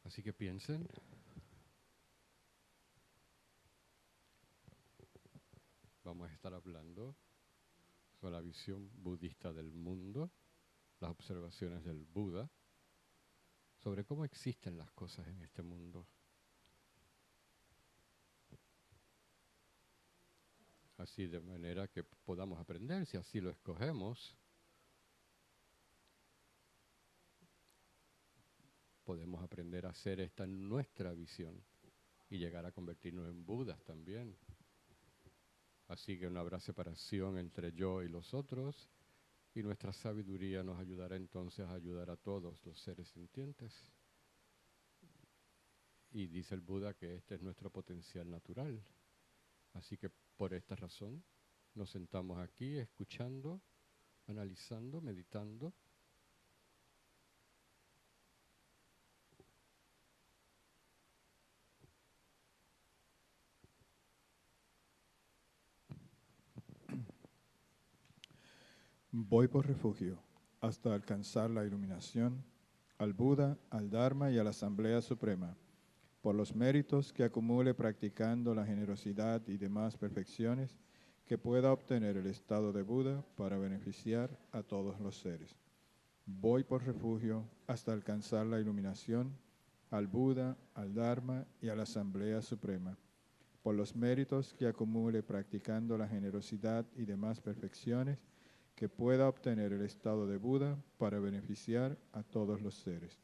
Así que piensen, vamos a estar hablando sobre la visión budista del mundo, las observaciones del Buda, sobre cómo existen las cosas en este mundo. Así de manera que podamos aprender, si así lo escogemos, podemos aprender a hacer esta nuestra visión y llegar a convertirnos en Budas también. Así que no habrá separación entre yo y los otros, y nuestra sabiduría nos ayudará entonces a ayudar a todos los seres sintientes. Y dice el Buda que este es nuestro potencial natural. Así que por esta razón nos sentamos aquí escuchando, analizando, meditando. Voy por refugio hasta alcanzar la iluminación, al Buda, al Dharma y a la Asamblea Suprema, por los méritos que acumule practicando la generosidad y demás perfecciones, que pueda obtener el estado de Buda para beneficiar a todos los seres. Voy por refugio hasta alcanzar la iluminación, al Buda, al Dharma y a la Asamblea Suprema, por los méritos que acumule practicando la generosidad y demás perfecciones, que pueda obtener el estado de Buda para beneficiar a todos los seres.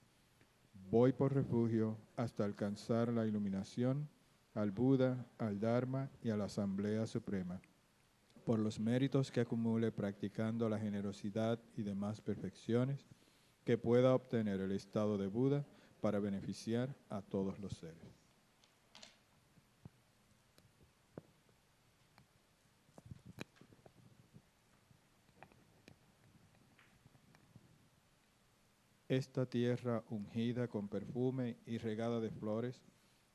Voy por refugio hasta alcanzar la iluminación, al Buda, al Dharma y a la Asamblea Suprema, por los méritos que acumule practicando la generosidad y demás perfecciones, que pueda obtener el estado de Buda para beneficiar a todos los seres. Esta tierra ungida con perfume y regada de flores,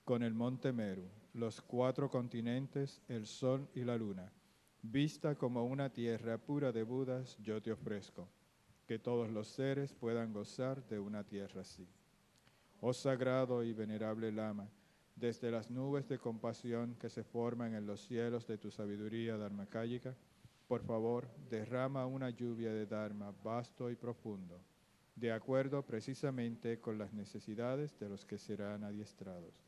con el monte Meru, los 4 continentes, el sol y la luna, vista como una tierra pura de Budas, yo te ofrezco, que todos los seres puedan gozar de una tierra así. Oh sagrado y venerable Lama, desde las nubes de compasión que se forman en los cielos de tu sabiduría dharmakāyika, por favor, derrama una lluvia de Dharma vasto y profundo, de acuerdo precisamente con las necesidades de los que serán adiestrados.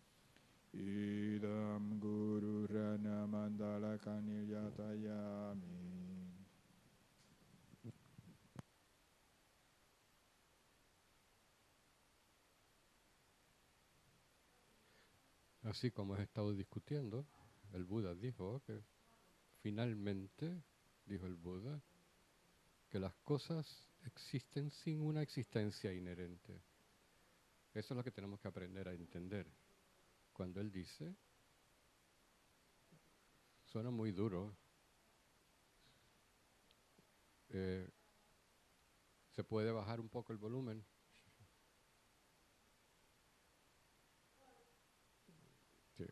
Idam Guru Rana Mandala Kaniyatayami. Así como he estado discutiendo, el Buda dijo que finalmente, dijo el Buda, que las cosas existen sin una existencia inherente. Eso es lo que tenemos que aprender a entender. Cuando él dice, suena muy duro, eh, se puede bajar un poco el volumen. Sí.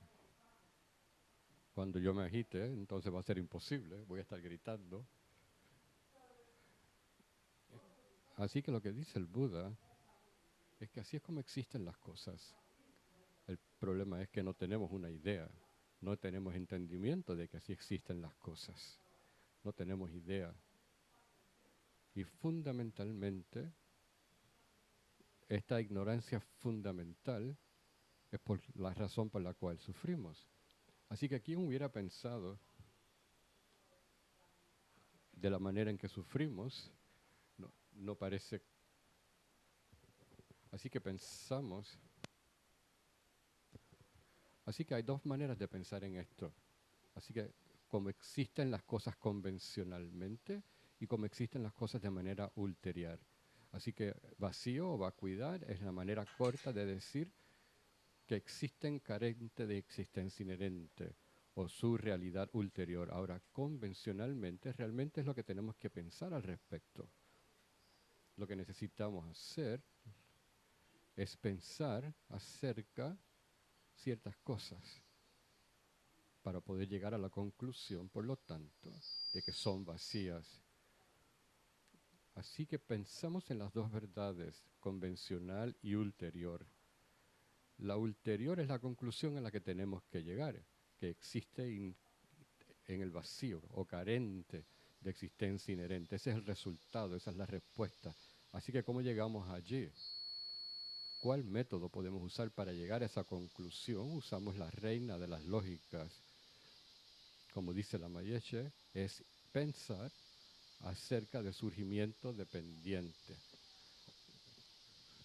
Cuando yo me agite, entonces va a ser imposible, voy a estar gritando. Así que lo que dice el Buda es que así es como existen las cosas. El problema es que no tenemos una idea, no tenemos entendimiento de que así existen las cosas, no tenemos idea. Y fundamentalmente, esta ignorancia fundamental es por la razón por la cual sufrimos. Así que ¿quién hubiera pensado de la manera en que sufrimos? No parece. Así que pensamos. Así que hay dos maneras de pensar en esto. Así que como existen las cosas convencionalmente y como existen las cosas de manera ulterior. Así que vacío o vacuidad es la manera corta de decir que existen carente de existencia inherente o su realidad ulterior. Ahora, convencionalmente, realmente es lo que tenemos que pensar al respecto. Lo que necesitamos hacer es pensar acerca ciertas cosas para poder llegar a la conclusión, por lo tanto, de que son vacías. Así que pensamos en las dos verdades, convencional y ulterior. La ulterior es la conclusión a la que tenemos que llegar, que existe en el vacío o carente de existencia inherente. Ese es el resultado, esa es la respuesta. Así que, ¿cómo llegamos allí? ¿Cuál método podemos usar para llegar a esa conclusión? Usamos la reina de las lógicas. Como dice la Mayeche, es pensar acerca del surgimiento dependiente.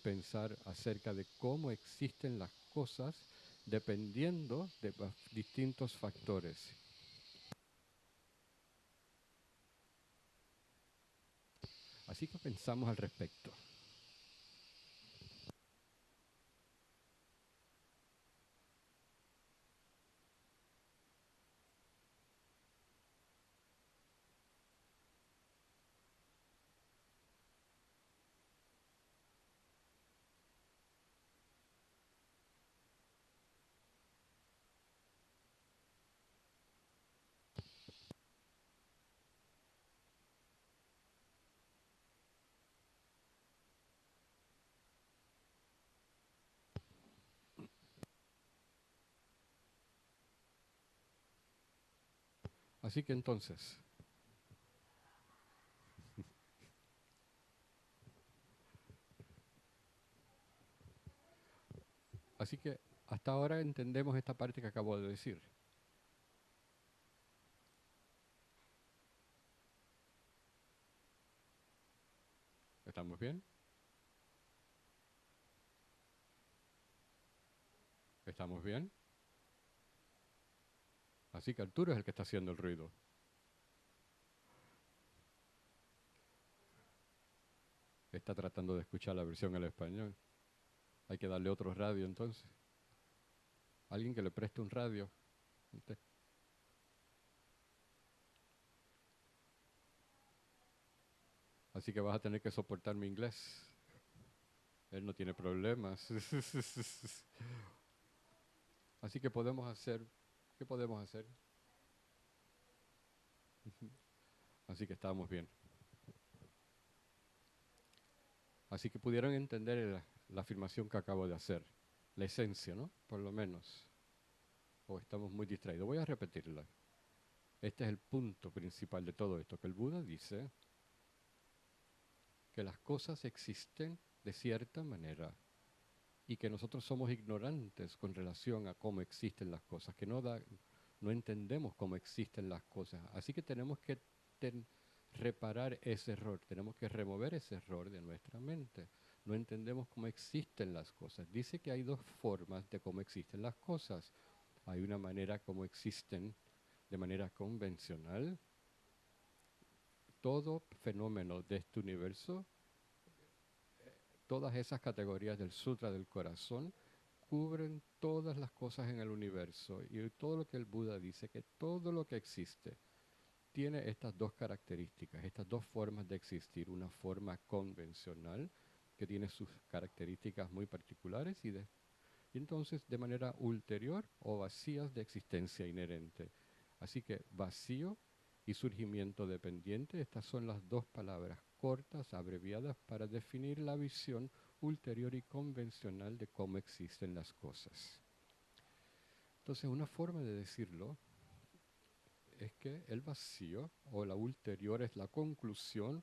Pensar acerca de cómo existen las cosas dependiendo de distintos factores. Así que pensamos al respecto. Así que entonces, así que hasta ahora entendemos esta parte que acabo de decir. ¿Estamos bien? ¿Estamos bien? Así que Arturo es el que está haciendo el ruido. Está tratando de escuchar la versión en español. Hay que darle otro radio entonces. Alguien que le preste un radio. Así que vas a tener que soportar mi inglés. Él no tiene problemas. Así que podemos hacer, ¿qué podemos hacer? Así que estamos bien. Así que pudieron entender la afirmación que acabo de hacer. La esencia, ¿no? Por lo menos. O estamos muy distraídos. Voy a repetirla. Este es el punto principal de todo esto, que el Buda dice que las cosas existen de cierta manera y que nosotros somos ignorantes con relación a cómo existen las cosas, que no entendemos cómo existen las cosas. Así que tenemos que reparar ese error, tenemos que remover ese error de nuestra mente. No entendemos cómo existen las cosas. Dice que hay dos formas de cómo existen las cosas. Hay una manera como existen de manera convencional. Todo fenómeno de este universo, todas esas categorías del Sutra del Corazón, cubren todas las cosas en el universo y todo lo que el Buda dice, que todo lo que existe tiene estas dos características, estas dos formas de existir. Una forma convencional que tiene sus características muy particulares y entonces de manera ulterior o vacías de existencia inherente. Así que vacío y surgimiento dependiente, estas son las dos palabras cortas, abreviadas, para definir la visión ulterior y convencional de cómo existen las cosas. Entonces, una forma de decirlo es que el vacío o la ulterior es la conclusión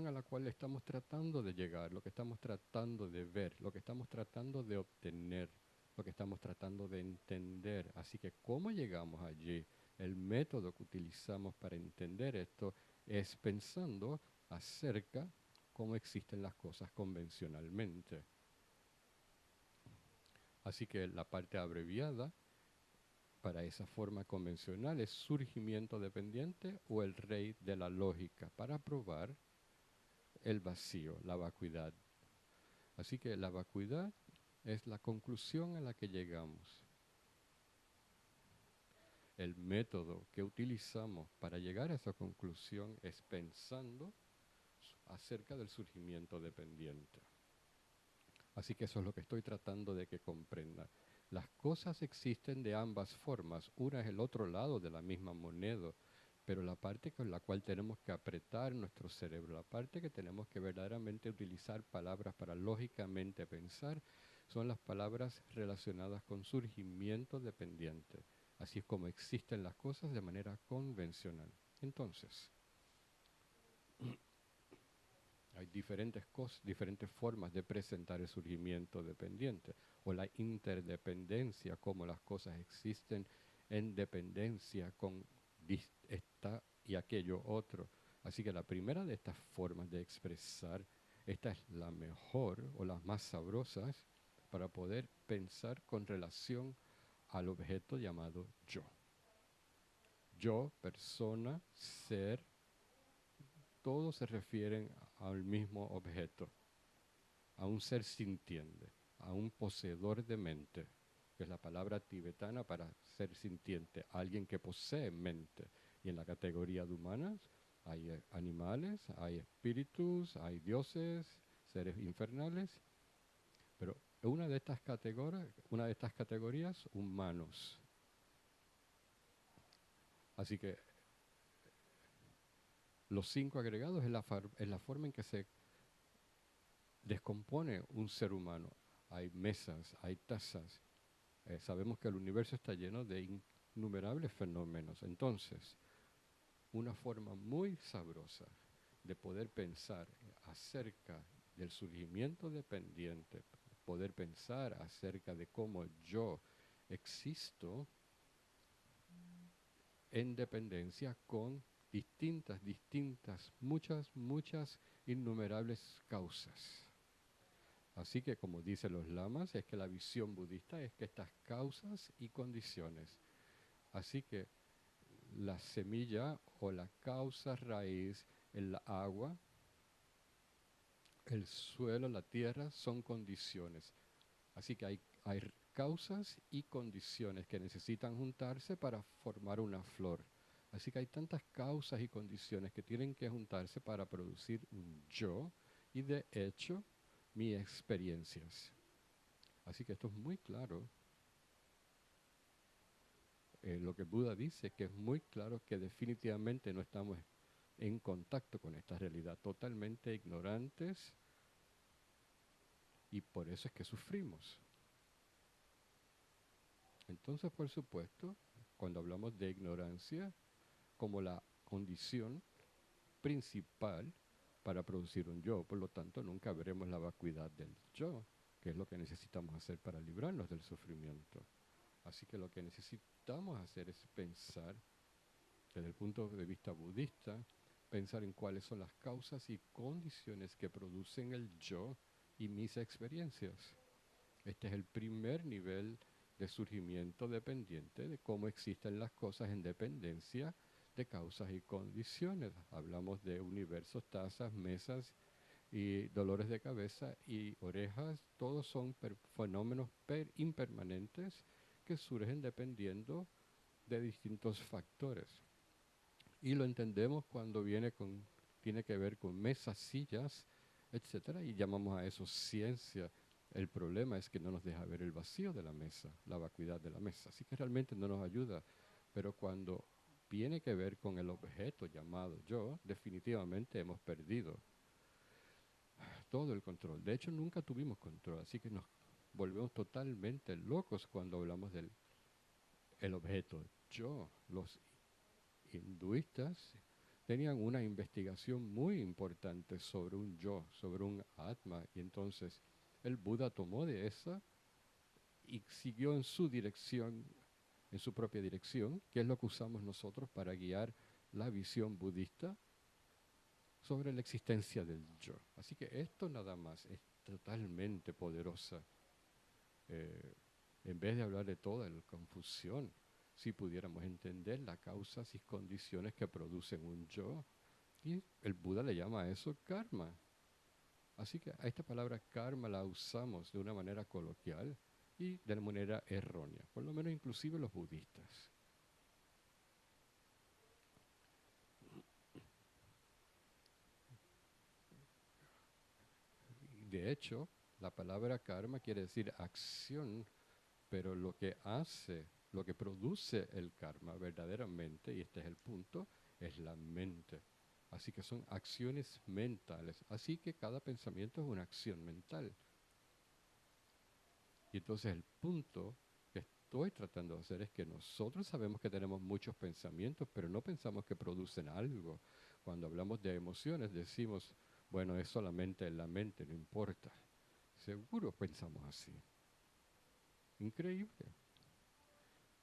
a la cual estamos tratando de llegar, lo que estamos tratando de ver, lo que estamos tratando de obtener, lo que estamos tratando de entender. Así que, ¿cómo llegamos allí? El método que utilizamos para entender esto es pensando acerca cómo existen las cosas convencionalmente. Así que la parte abreviada para esa forma convencional es surgimiento dependiente o el rey de la lógica para probar el vacío, la vacuidad. Así que la vacuidad es la conclusión a la que llegamos. El método que utilizamos para llegar a esa conclusión es pensando acerca del surgimiento dependiente. Así que eso es lo que estoy tratando de que comprenda. Las cosas existen de ambas formas. Una es el otro lado de la misma moneda. Pero la parte con la cual tenemos que apretar nuestro cerebro, la parte que tenemos que verdaderamente utilizar palabras para lógicamente pensar, son las palabras relacionadas con surgimiento dependiente. Así es como existen las cosas de manera convencional. Entonces, hay diferentes formas de presentar el surgimiento dependiente o la interdependencia, como las cosas existen en dependencia con esta y aquello otro. Así que la primera de estas formas de expresar, esta es la mejor o las más sabrosas para poder pensar con relación al objeto llamado yo. Yo, persona, ser, todos se refieren al mismo objeto, a un ser sintiente, a un poseedor de mente, que es la palabra tibetana para ser sintiente, alguien que posee mente. Y en la categoría de humanas hay animales, hay espíritus, hay dioses, seres infernales, pero una de estas categorías, humanos. Así que los 5 agregados es la forma en que se descompone un ser humano. Hay mesas, hay tazas. Sabemos que el universo está lleno de innumerables fenómenos. Entonces, una forma muy sabrosa de poder pensar acerca del surgimiento dependiente, poder pensar acerca de cómo yo existo en dependencia con muchas, innumerables causas. Así que, como dicen los lamas, es que la visión budista es que estas causas y condiciones. Así que la semilla o la causa raíz, el agua, el suelo, la tierra, son condiciones. Así que hay causas y condiciones que necesitan juntarse para formar una flor. Así que hay tantas causas y condiciones que tienen que juntarse para producir un yo y de hecho mis experiencias. Así que esto es muy claro. Lo que Buda dice, que es muy claro que definitivamente no estamos en contacto con esta realidad, totalmente ignorantes, y por eso es que sufrimos. Entonces, por supuesto, cuando hablamos de ignorancia como la condición principal para producir un yo, por lo tanto, nunca veremos la vacuidad del yo, que es lo que necesitamos hacer para librarnos del sufrimiento. Así que lo que necesitamos hacer es pensar, desde el punto de vista budista, pensar en cuáles son las causas y condiciones que producen el yo y mis experiencias. Este es el primer nivel de surgimiento dependiente de cómo existen las cosas en dependencia de causas y condiciones. Hablamos de universos, tazas, mesas y dolores de cabeza y orejas. Todos son fenómenos impermanentes que surgen dependiendo de distintos factores. Y lo entendemos cuando tiene que ver con mesas, sillas, etcétera, y llamamos a eso ciencia. El problema es que no nos deja ver el vacío de la mesa, la vacuidad de la mesa. Así que realmente no nos ayuda. Pero cuando tiene que ver con el objeto llamado yo, definitivamente hemos perdido todo el control. De hecho, nunca tuvimos control. Así que nos volvemos totalmente locos cuando hablamos del el objeto yo. Los hinduistas tenían una investigación muy importante sobre un yo, sobre un atma, y entonces el Buda tomó de esa y siguió en su dirección, en su propia dirección, que es lo que usamos nosotros para guiar la visión budista sobre la existencia del yo. Así que esto nada más es totalmente poderosa. En vez de hablar de toda la confusión, si pudiéramos entender las causas y condiciones que producen un yo, y el Buda le llama a eso karma. Así que a esta palabra karma la usamos de una manera coloquial y de una manera errónea, por lo menos inclusive los budistas. De hecho, la palabra karma quiere decir acción, pero lo que hace Lo que produce el karma verdaderamente, y este es el punto, es la mente. Así que son acciones mentales. Así que cada pensamiento es una acción mental. Y entonces el punto que estoy tratando de hacer es que nosotros sabemos que tenemos muchos pensamientos, pero no pensamos que producen algo. Cuando hablamos de emociones decimos, bueno, es solamente en la mente, no importa. Seguro pensamos así. Increíble.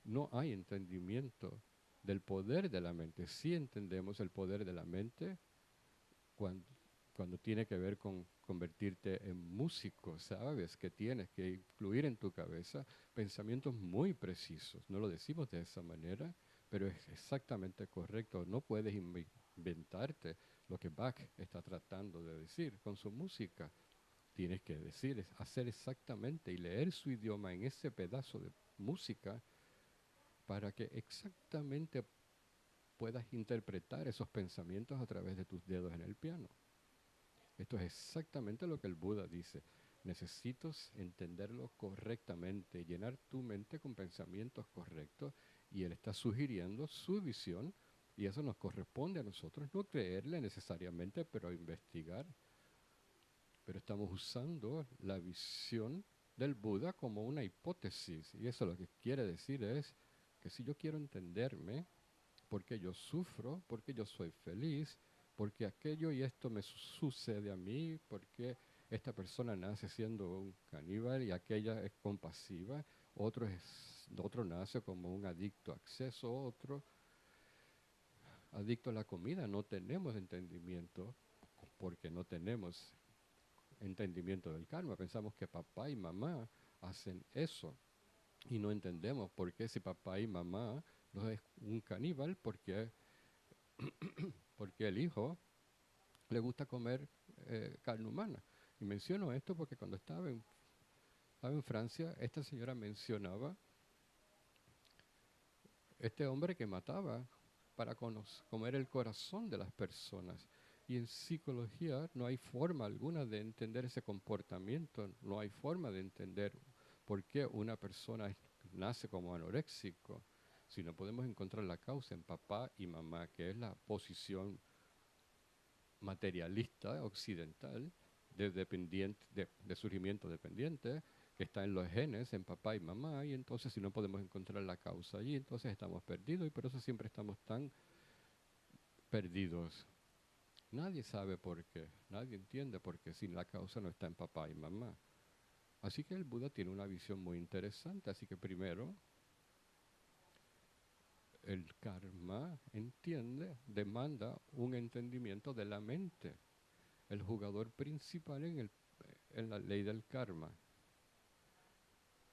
No hay entendimiento del poder de la mente. Sí entendemos el poder de la mente cuando, cuando tiene que ver con convertirte en músico, sabes que tienes que incluir en tu cabeza pensamientos muy precisos. No lo decimos de esa manera, pero es exactamente correcto. No puedes inventarte lo que Bach está tratando de decir con su música. Tienes que decir, hacer exactamente y leer su idioma en ese pedazo de música para que exactamente puedas interpretar esos pensamientos a través de tus dedos en el piano. Esto es exactamente lo que el Buda dice. Necesitas entenderlo correctamente, llenar tu mente con pensamientos correctos y él está sugiriendo su visión y eso nos corresponde a nosotros, no creerle necesariamente, pero investigar. Pero estamos usando la visión del Buda como una hipótesis y eso lo que quiere decir es que si yo quiero entenderme, porque yo sufro, porque yo soy feliz, porque aquello y esto me sucede a mí, porque esta persona nace siendo un caníbal y aquella es compasiva, otro nace como un adicto a exceso, otro adicto a la comida. No tenemos entendimiento porque no tenemos entendimiento del karma. Pensamos que papá y mamá hacen eso y no entendemos por qué si papá y mamá no es un caníbal, porque el hijo le gusta comer carne humana. Y menciono esto porque cuando estaba en Francia, esta señora mencionaba este hombre que mataba para comer el corazón de las personas. Y en psicología no hay forma alguna de entender ese comportamiento, no hay forma de entender por qué una persona nace como anoréxico, si no podemos encontrar la causa en papá y mamá, que es la posición materialista occidental de surgimiento dependiente que está en los genes, en papá y mamá, y entonces si no podemos encontrar la causa allí, entonces estamos perdidos y por eso siempre estamos tan perdidos. Nadie sabe por qué, nadie entiende por qué si la causa no está en papá y mamá. Así que el Buda tiene una visión muy interesante, así que primero el karma demanda un entendimiento de la mente, el jugador principal en la ley del karma.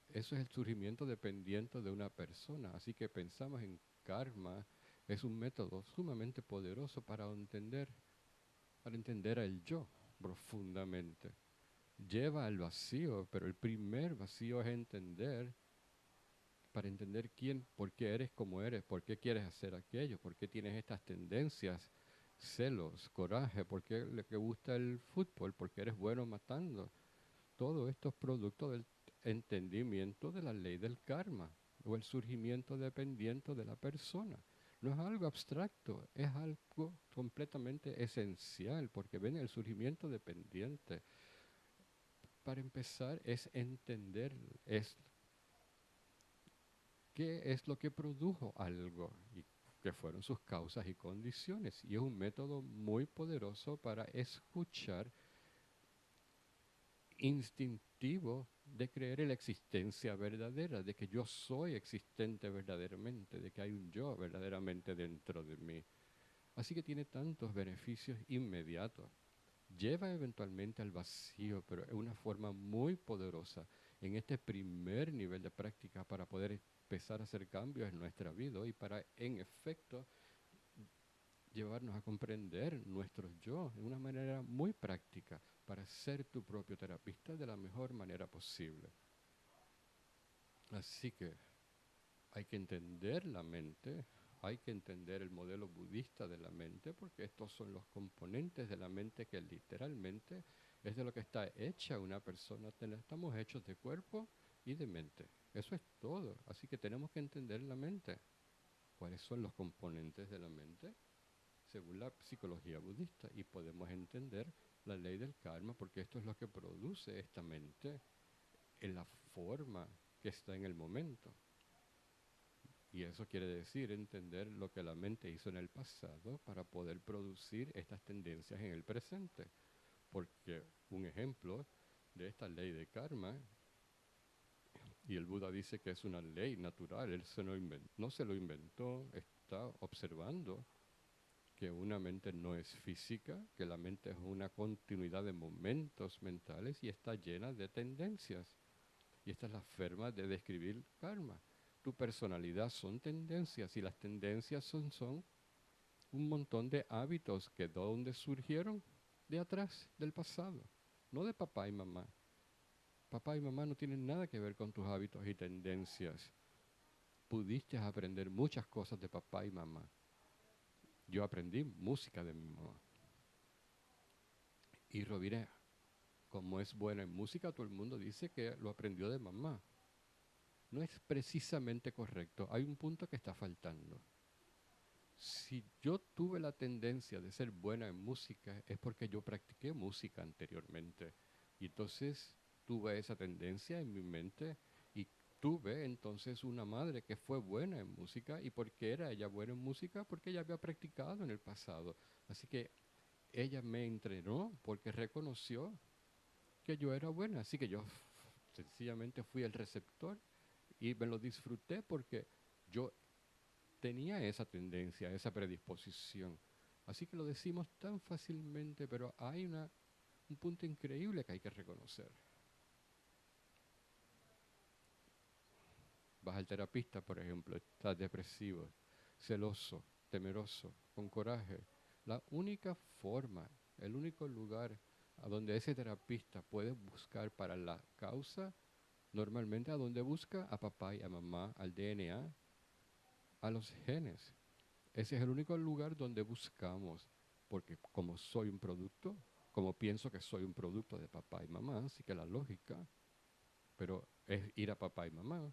Eso es el surgimiento dependiente de una persona. Así que pensamos en karma, es un método sumamente poderoso para entender al yo profundamente. Lleva al vacío, pero el primer vacío es para entender por qué eres como eres, por qué quieres hacer aquello, por qué tienes estas tendencias, celos, coraje, por qué te gusta el fútbol, por qué eres bueno matando. Todo esto es producto del entendimiento de la ley del karma o el surgimiento dependiente de la persona. No es algo abstracto, es algo completamente esencial, porque ven el surgimiento dependiente. Para empezar, es entender qué es lo que produjo algo y qué fueron sus causas y condiciones. Y es un método muy poderoso para escuchar instintivo de creer en la existencia verdadera, de que yo soy existente verdaderamente, de que hay un yo verdaderamente dentro de mí. Así que tiene tantos beneficios inmediatos. Lleva eventualmente al vacío, pero es una forma muy poderosa en este primer nivel de práctica para poder empezar a hacer cambios en nuestra vida y para, en efecto, llevarnos a comprender nuestro yo de una manera muy práctica para ser tu propio terapista de la mejor manera posible. Así que hay que entender la mente, hay que entender el modelo budista de la mente, porque estos son los componentes de la mente que literalmente es de lo que está hecha una persona. Estamos hechos de cuerpo y de mente. Eso es todo. Así que tenemos que entender la mente. ¿Cuáles son los componentes de la mente? Según la psicología budista. Y podemos entender la ley del karma, porque esto es lo que produce esta mente en la forma que está en el momento. Y eso quiere decir entender lo que la mente hizo en el pasado para poder producir estas tendencias en el presente. Porque un ejemplo de esta ley de karma, y el Buda dice que es una ley natural, él no se lo inventó, está observando que una mente no es física, que la mente es una continuidad de momentos mentales y está llena de tendencias. Y esta es la forma de describir karma. Tu personalidad son tendencias y las tendencias son un montón de hábitos que de dónde surgieron de atrás, del pasado, no de papá y mamá. Papá y mamá no tienen nada que ver con tus hábitos y tendencias. Pudiste aprender muchas cosas de papá y mamá. Yo aprendí música de mi mamá. Y Rovira, como es buena en música, todo el mundo dice que lo aprendió de mamá. No es precisamente correcto. Hay un punto que está faltando. Si yo tuve la tendencia de ser buena en música, es porque yo practiqué música anteriormente. Y entonces tuve esa tendencia en mi mente y tuve entonces una madre que fue buena en música. ¿Y por qué era ella buena en música? Porque ella había practicado en el pasado. Así que ella me entrenó porque reconoció que yo era buena. Así que yo sencillamente fui el receptor y me lo disfruté porque yo tenía esa tendencia, esa predisposición. Así que lo decimos tan fácilmente, pero hay un punto increíble que hay que reconocer. Vas al terapista, por ejemplo, estás depresivo, celoso, temeroso, con coraje. La única forma, el único lugar a donde ese terapista puede buscar para la causa, normalmente a donde busca a papá y a mamá, al DNA, a los genes. Ese es el único lugar donde buscamos, porque como soy un producto, como pienso que soy un producto de papá y mamá, así que la lógica, pero es ir a papá y mamá.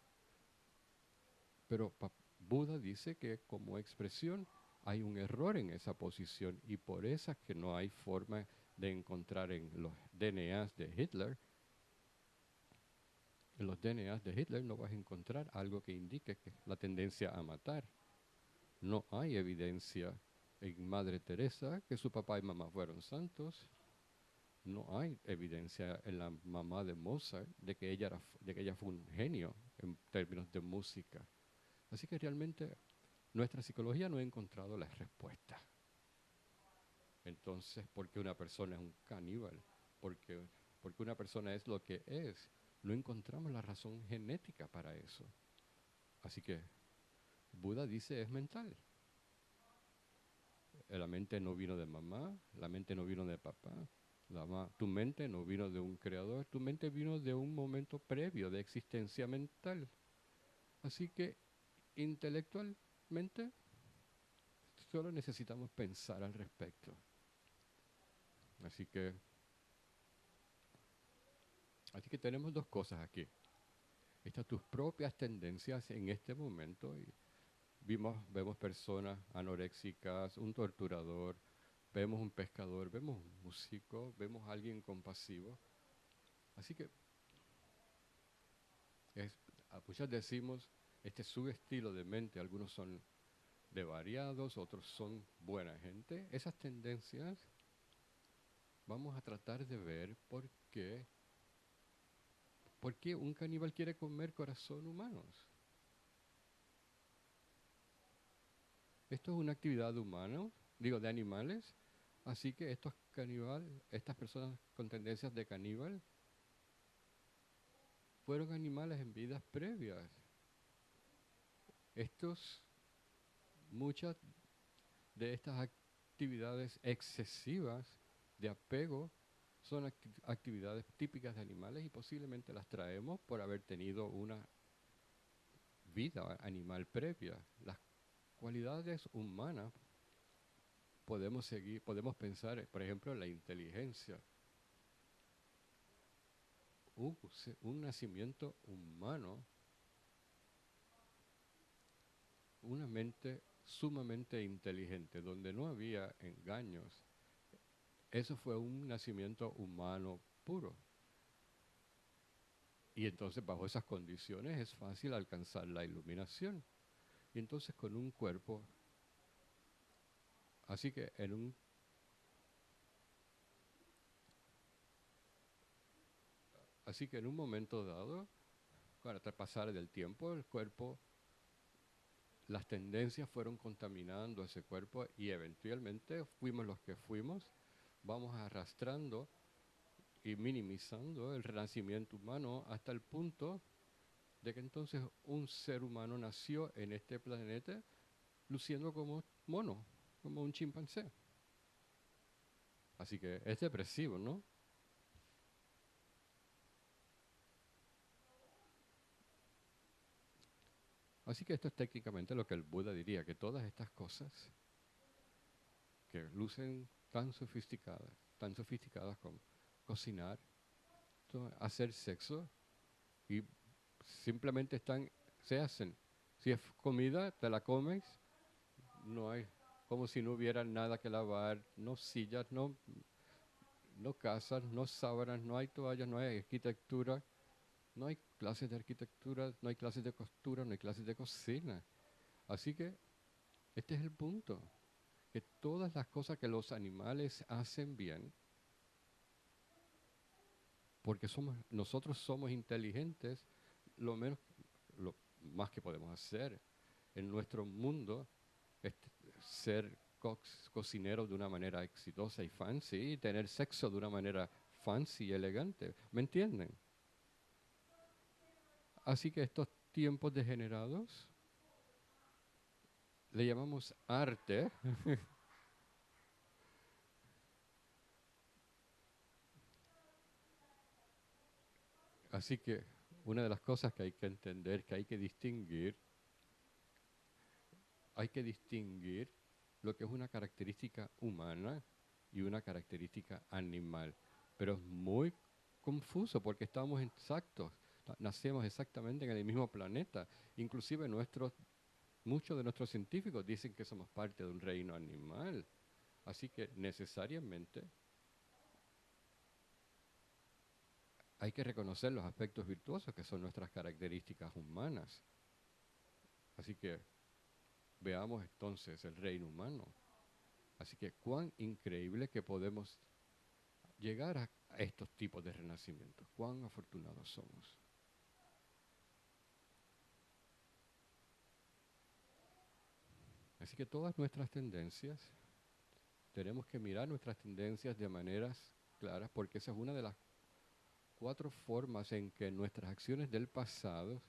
Pero Buda dice que como expresión hay un error en esa posición y por eso es que no hay forma de encontrar en los DNAs de Hitler. En los DNAs de Hitler no vas a encontrar algo que indique que la tendencia a matar. No hay evidencia en Madre Teresa que su papá y mamá fueron santos. No hay evidencia en la mamá de Mozart de que ella fue un genio en términos de música. Así que realmente nuestra psicología no ha encontrado las respuestas. Entonces, ¿por qué una persona es un caníbal? Porque, porque una persona es lo que es. No encontramos la razón genética para eso. Así que Buda dice es mental. La mente no vino de mamá, la mente no vino de papá. Tu mente no vino de un creador, tu mente vino de un momento previo de existencia mental. Así que intelectualmente solo necesitamos pensar al respecto. Así que, así que tenemos dos cosas aquí. Estas tus propias tendencias en este momento. Y vemos personas anoréxicas, un torturador, vemos un pescador, vemos un músico, vemos a alguien compasivo. Así que muchas decimos, este es su estilo de mente, algunos son de variados, otros son buena gente. Esas tendencias vamos a tratar de ver por qué un caníbal quiere comer corazón humanos. Esto es una actividad humana, digo, de animales, así que estos caníbales, estas personas con tendencias de caníbal, fueron animales en vidas previas. Muchas de estas actividades excesivas de apego son actividades típicas de animales y posiblemente las traemos por haber tenido una vida animal previa. Las cualidades humanas podemos pensar, por ejemplo, en la inteligencia. Un nacimiento humano una mente sumamente inteligente, donde no había engaños. Eso fue un nacimiento humano puro. Y entonces bajo esas condiciones es fácil alcanzar la iluminación. Y entonces con un cuerpo, así que en un momento dado, para pasar del tiempo, el cuerpo, las tendencias fueron contaminando ese cuerpo y eventualmente fuimos los que fuimos, vamos arrastrando y minimizando el renacimiento humano hasta el punto de que entonces un ser humano nació en este planeta luciendo como mono, como un chimpancé. Así que es depresivo, ¿no? Así que esto es técnicamente lo que el Buda diría, que todas estas cosas que lucen tan sofisticadas como cocinar, hacer sexo, y simplemente se hacen. Si es comida, te la comes, no hay, como si no hubiera nada que lavar, no sillas, no casas, no sábanas, no hay toallas, no hay arquitectura, no hay clases de arquitectura, no hay clases de costura, no hay clases de cocina. Así que este es el punto, que todas las cosas que los animales hacen bien, porque nosotros somos inteligentes, lo menos, lo más que podemos hacer en nuestro mundo es ser cocinero de una manera exitosa y fancy y tener sexo de una manera fancy y elegante. ¿Me entienden? Así que estos tiempos degenerados le llamamos arte. Así que una de las cosas que hay que entender, que hay que distinguir lo que es una característica humana y una característica animal. Pero es muy confuso porque estamos exactos, nacemos exactamente en el mismo planeta. Inclusive muchos de nuestros científicos dicen que somos parte de un reino animal. Así que necesariamente hay que reconocer los aspectos virtuosos que son nuestras características humanas. Así que veamos entonces el reino humano. Así que cuán increíble que podemos llegar a estos tipos de renacimientos. Cuán afortunados somos. Así que todas nuestras tendencias, tenemos que mirar nuestras tendencias de maneras claras, porque esa es una de las 4 formas en que nuestras acciones del pasado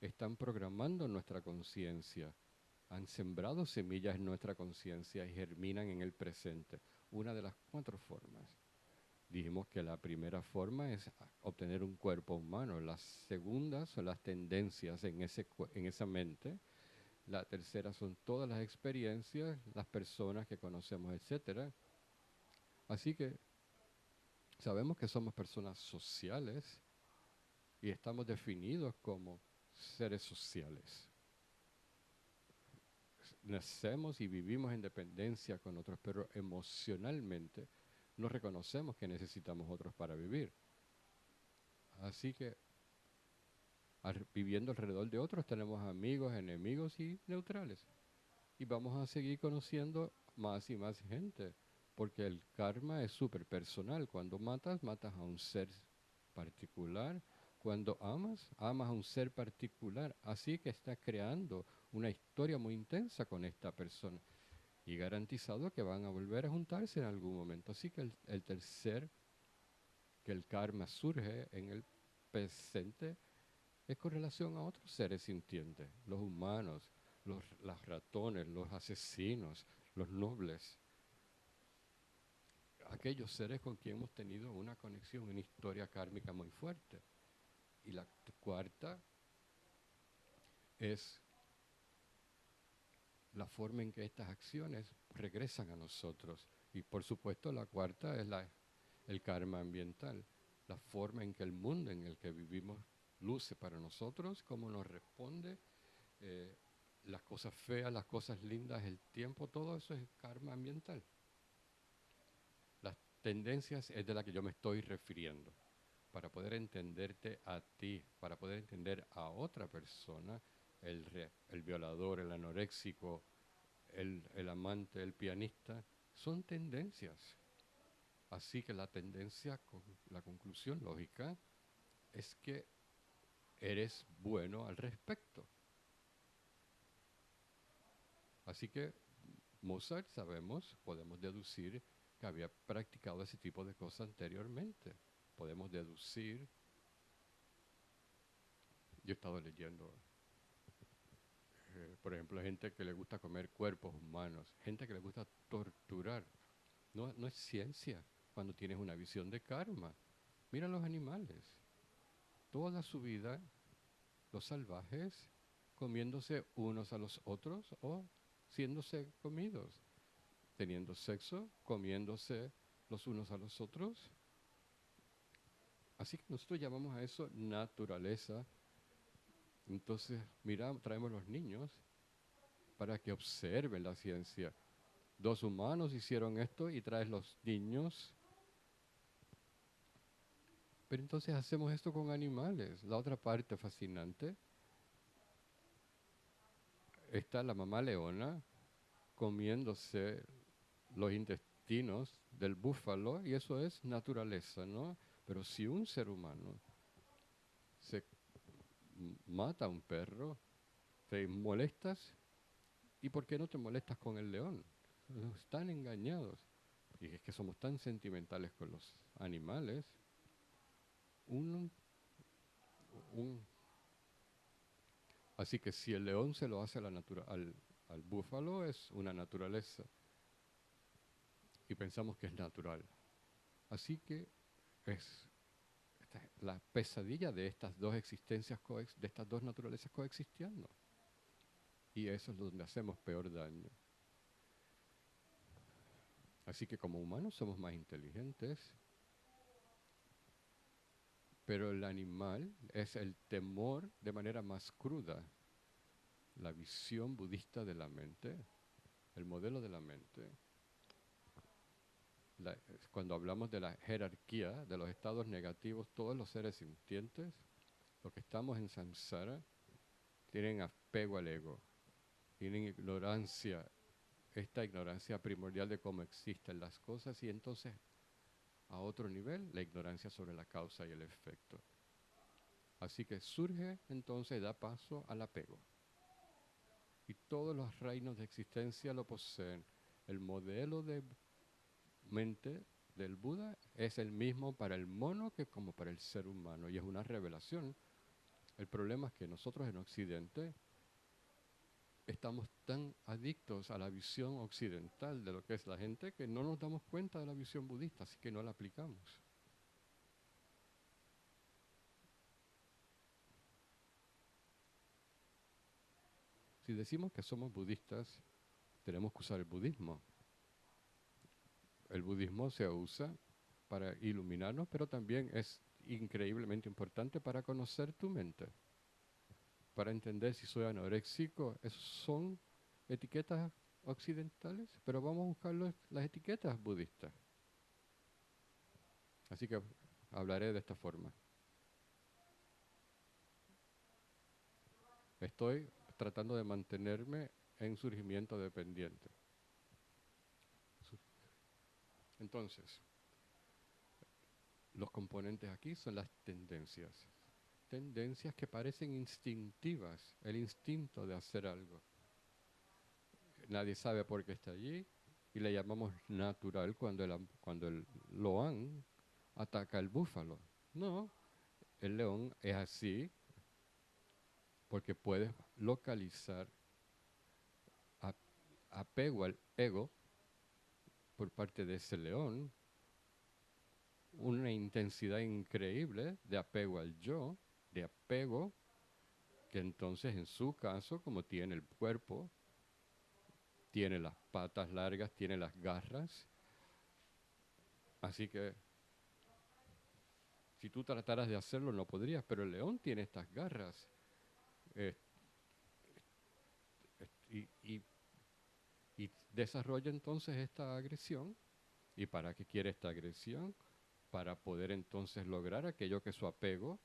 están programando nuestra conciencia, han sembrado semillas en nuestra conciencia y germinan en el presente. Una de las 4 formas. Dijimos que la primera forma es obtener un cuerpo humano, las segundas son las tendencias en esa mente, la tercera son todas las experiencias, las personas que conocemos, etcétera. Así que sabemos que somos personas sociales y estamos definidos como seres sociales. Nacemos y vivimos en dependencia con otros, pero emocionalmente no reconocemos que necesitamos otros para vivir. Así que viviendo alrededor de otros tenemos amigos, enemigos y neutrales. Y vamos a seguir conociendo más y más gente, porque el karma es súper personal. Cuando matas, matas a un ser particular. Cuando amas, amas a un ser particular. Así que estás creando una historia muy intensa con esta persona. Y garantizado que van a volver a juntarse en algún momento. Así que el tercer, que el karma surge en el presente, es con relación a otros seres sintientes, los humanos, los ratones, los asesinos, los nobles, aquellos seres con quien hemos tenido una conexión, una historia kármica muy fuerte. Y la cuarta es la forma en que estas acciones regresan a nosotros. Y por supuesto la cuarta es el karma ambiental, la forma en que el mundo en el que vivimos luce para nosotros, cómo nos responde las cosas feas, las cosas lindas, el tiempo, todo eso es karma ambiental. Las tendencias es de la que yo me estoy refiriendo. Para poder entenderte a ti, para poder entender a otra persona, el violador, el anoréxico, el amante, el pianista, son tendencias. Así que la tendencia, la conclusión lógica, es que eres bueno al respecto. Así que Mozart, sabemos, podemos deducir que había practicado ese tipo de cosas anteriormente. Podemos deducir, yo he estado leyendo, por ejemplo, gente que le gusta comer cuerpos humanos, gente que le gusta torturar. No es ciencia cuando tienes una visión de karma. Mira los animales. Toda su vida, los salvajes, comiéndose unos a los otros o siéndose comidos, teniendo sexo, comiéndose los unos a los otros. Así que nosotros llamamos a eso naturaleza. Entonces, mira, traemos los niños para que observen la ciencia. Dos humanos hicieron esto y traes los niños. Pero entonces hacemos esto con animales. La otra parte fascinante está la mamá leona comiéndose los intestinos del búfalo y eso es naturaleza, ¿no? Pero si un ser humano se mata a un perro, te molestas, ¿y por qué no te molestas con el león? Están engañados. Y es que somos tan sentimentales con los animales. Un Así que si el león se lo hace al búfalo, es una naturaleza. Y pensamos que es natural. Así que es la pesadilla de estas dos existencias, de estas dos naturalezas coexistiendo. Y eso es donde hacemos peor daño. Así que como humanos somos más inteligentes, pero el animal es el temor de manera más cruda. La visión budista de la mente, el modelo de la mente, cuando hablamos de la jerarquía de los estados negativos, todos los seres sintientes, los que estamos en samsara, tienen apego al ego, tienen ignorancia, esta ignorancia primordial de cómo existen las cosas y entonces a otro nivel la ignorancia sobre la causa y el efecto. Así que surge entonces, da paso al apego. Y todos los reinos de existencia lo poseen. El modelo de mente del Buda es el mismo para el mono que como para el ser humano y es una revelación. El problema es que nosotros en Occidente estamos tan adictos a la visión occidental de lo que es la gente que no nos damos cuenta de la visión budista, así que no la aplicamos. Si decimos que somos budistas, tenemos que usar el budismo. El budismo se usa para iluminarnos, pero también es increíblemente importante para conocer tu mente, para entender si soy anoréxico. Esos son etiquetas occidentales, pero vamos a buscar las etiquetas budistas. Así que hablaré de esta forma. Estoy tratando de mantenerme en surgimiento dependiente. Entonces, los componentes aquí son las tendencias. Tendencias que parecen instintivas, el instinto de hacer algo. Nadie sabe por qué está allí y le llamamos natural cuando el loán ataca al búfalo. No, el león es así porque puedes localizar apego al ego por parte de ese león, una intensidad increíble de apego al yo, de apego que entonces en su caso, como tiene el cuerpo, tiene las patas largas, tiene las garras, así que si tú trataras de hacerlo no podrías, pero el león tiene estas garras. y, y- y desarrolla entonces esta agresión. ¿Y para qué quiere esta agresión? Para poder entonces lograr aquello que es su apego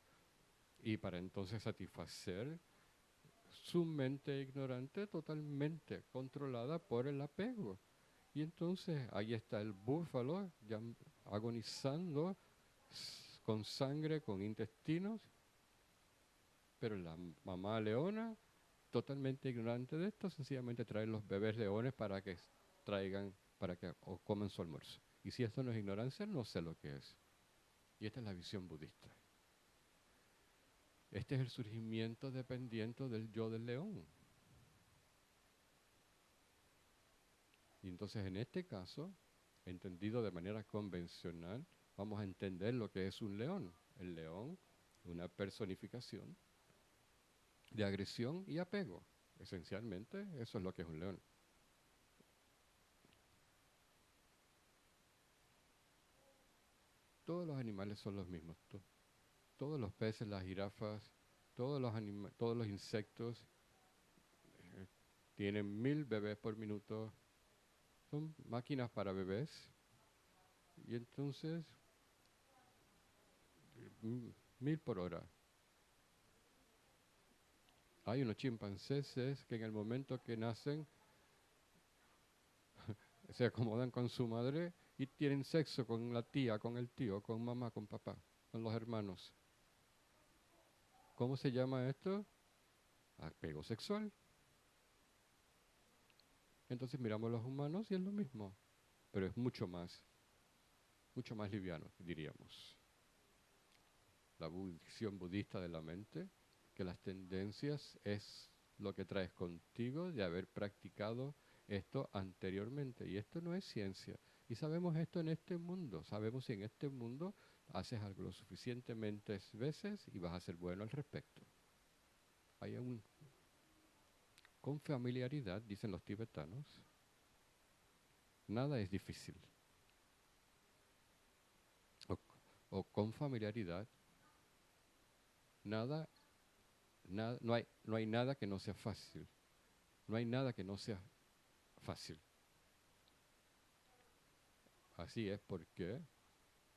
y para entonces satisfacer su mente ignorante totalmente controlada por el apego. Y entonces ahí está el búfalo ya agonizando con sangre, con intestinos, pero la mamá leona, totalmente ignorante de esto, sencillamente trae los bebés leones para que traigan, para que o coman su almuerzo. Y si esto no es ignorancia, no sé lo que es. Y esta es la visión budista. Este es el surgimiento dependiente del yo del león. Y entonces en este caso, entendido de manera convencional, vamos a entender lo que es un león. El león, una personificación de agresión y apego. Esencialmente, eso es lo que es un león. Todos los animales son los mismos. Todos los peces, las jirafas, todos los insectos eh, tienen 1000 bebés por minuto. Son máquinas para bebés. Y entonces, 1000 por hora. Hay unos chimpancés que en el momento que nacen se acomodan con su madre y tienen sexo con la tía, con el tío, con mamá, con papá, con los hermanos. ¿Cómo se llama esto? Apego sexual. Entonces miramos a los humanos y es lo mismo, pero es mucho más liviano, diríamos. La visión budista de la mente, que las tendencias es lo que traes contigo de haber practicado esto anteriormente. Y esto no es ciencia. Y sabemos esto en este mundo. Sabemos si en este mundo haces algo lo suficientemente veces y vas a ser bueno al respecto. Hay con familiaridad, dicen los tibetanos, nada es difícil. O, o con familiaridad, nada, no hay nada que no sea fácil. No hay nada que no sea fácil. Así es porque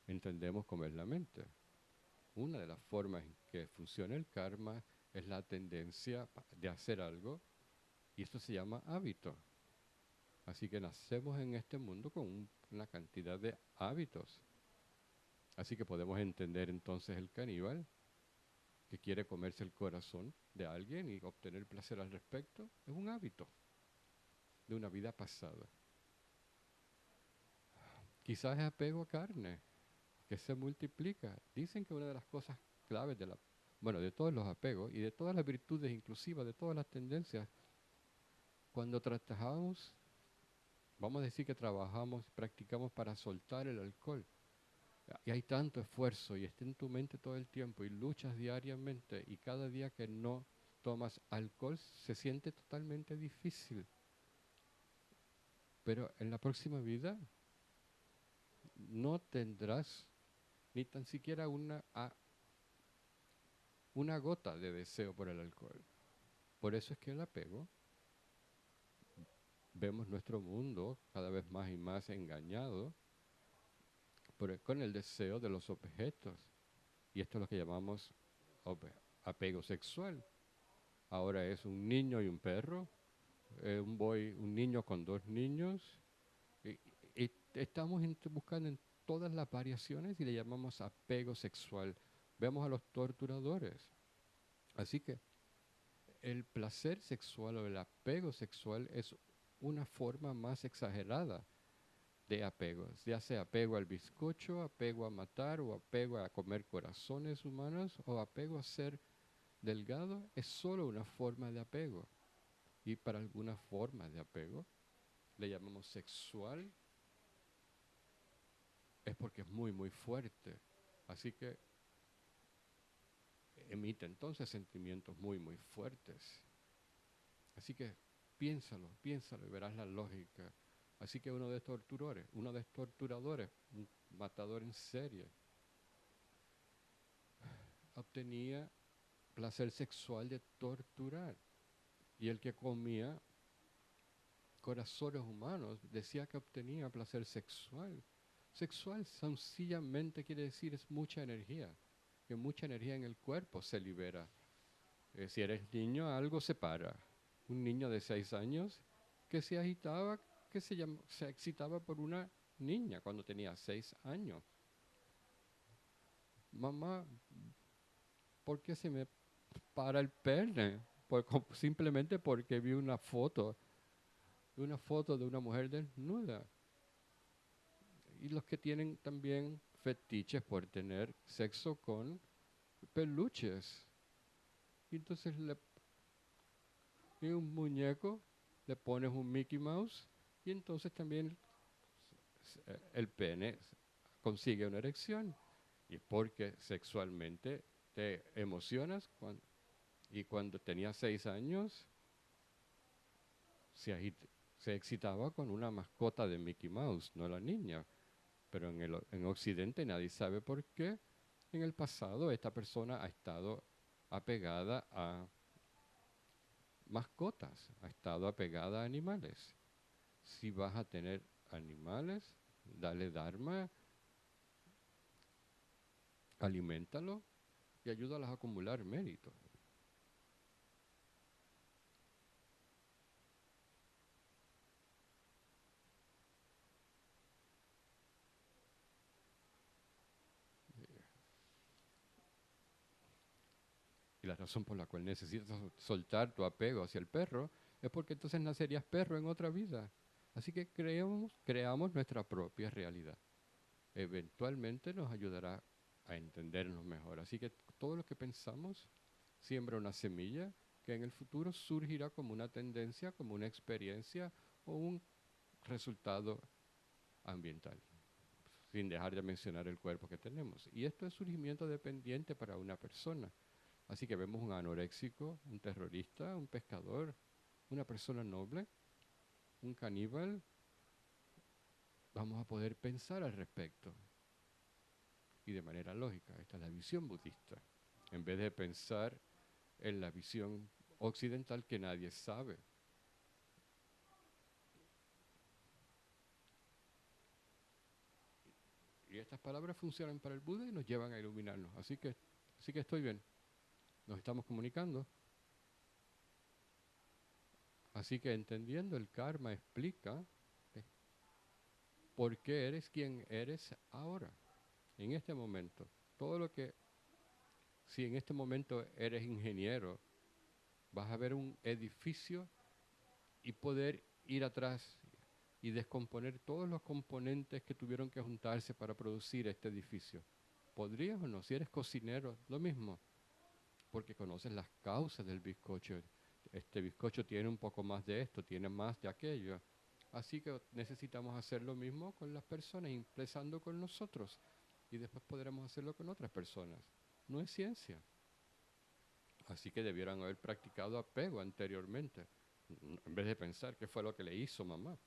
entendemos cómo es la mente. Una de las formas en que funciona el karma es la tendencia de hacer algo y esto se llama hábito. Así que nacemos en este mundo con una cantidad de hábitos. Así que podemos entender entonces el caníbal que quiere comerse el corazón de alguien y obtener placer al respecto. Es un hábito de una vida pasada. Quizás es apego a carne, que se multiplica. Dicen que una de las cosas claves de todos los apegos y de todas las virtudes inclusivas, de todas las tendencias, cuando trabajamos, vamos a decir que trabajamos, practicamos para soltar el alcohol. Y hay tanto esfuerzo y está en tu mente todo el tiempo y luchas diariamente y cada día que no tomas alcohol se siente totalmente difícil. Pero en la próxima vida no tendrás ni tan siquiera una gota de deseo por el alcohol. Por eso es que el apego, vemos nuestro mundo cada vez más y más engañado con el deseo de los objetos. Y esto es lo que llamamos apego sexual. Ahora es un niño y un perro, un niño con dos niños. Y, y estamos buscando en todas las variaciones y le llamamos apego sexual. Vemos a los torturadores. Así que el placer sexual o el apego sexual es una forma más exagerada de apegos, ya sea apego al bizcocho, apego a matar o apego a comer corazones humanos o apego a ser delgado, es solo una forma de apego. Y para alguna forma de apego, le llamamos sexual, es porque es muy, muy fuerte. Así que emite entonces sentimientos muy, muy fuertes. Así que piénsalo y verás la lógica. Así que uno de estos torturadores, un matador en serie, obtenía placer sexual de torturar. Y el que comía corazones humanos, decía que obtenía placer sexual. Sexual sencillamente quiere decir es mucha energía, que mucha energía en el cuerpo se libera. Si eres niño, algo se para. Un niño de 6 años que se agitaba, que se excitaba por una niña cuando tenía 6 años. Mamá, ¿por qué se me para el pene? Simplemente porque vi una foto de una mujer desnuda. Y los que tienen también fetiches por tener sexo con peluches. Y entonces y un muñeco, le pones un Mickey Mouse y entonces también el pene consigue una erección. Y porque sexualmente te emocionas y cuando tenía 6 años se excitaba con una mascota de Mickey Mouse, no la niña. Pero en Occidente nadie sabe por qué. En el pasado esta persona ha estado apegada a mascotas, ha estado apegada a animales. Si vas a tener animales, dale dharma, aliméntalo y ayúdalas a acumular méritos. Y la razón por la cual necesitas soltar tu apego hacia el perro es porque entonces nacerías perro en otra vida. Así que creamos nuestra propia realidad. Eventualmente nos ayudará a entendernos mejor. Así que todo lo que pensamos siembra una semilla que en el futuro surgirá como una tendencia, como una experiencia o un resultado ambiental, sin dejar de mencionar el cuerpo que tenemos. Y esto es surgimiento dependiente para una persona. Así que vemos un anoréxico, un terrorista, un pescador, una persona noble, un caníbal. Vamos a poder pensar al respecto y de manera lógica. Esta es la visión budista. En vez de pensar en la visión occidental que nadie sabe. Y estas palabras funcionan para el Buda y nos llevan a iluminarnos. Así que estoy bien. Nos estamos comunicando. Así que entendiendo el karma explica por qué eres quien eres ahora, en este momento. Todo lo que, si en este momento eres ingeniero, vas a ver un edificio y poder ir atrás y descomponer todos los componentes que tuvieron que juntarse para producir este edificio. ¿Podrías o no? Si eres cocinero, lo mismo, porque conoces las causas del bizcocho. Este bizcocho tiene un poco más de esto, tiene más de aquello. Así que necesitamos hacer lo mismo con las personas, empezando con nosotros, y después podremos hacerlo con otras personas. No es ciencia. Así que debieran haber practicado apego anteriormente, en vez de pensar qué fue lo que le hizo mamá.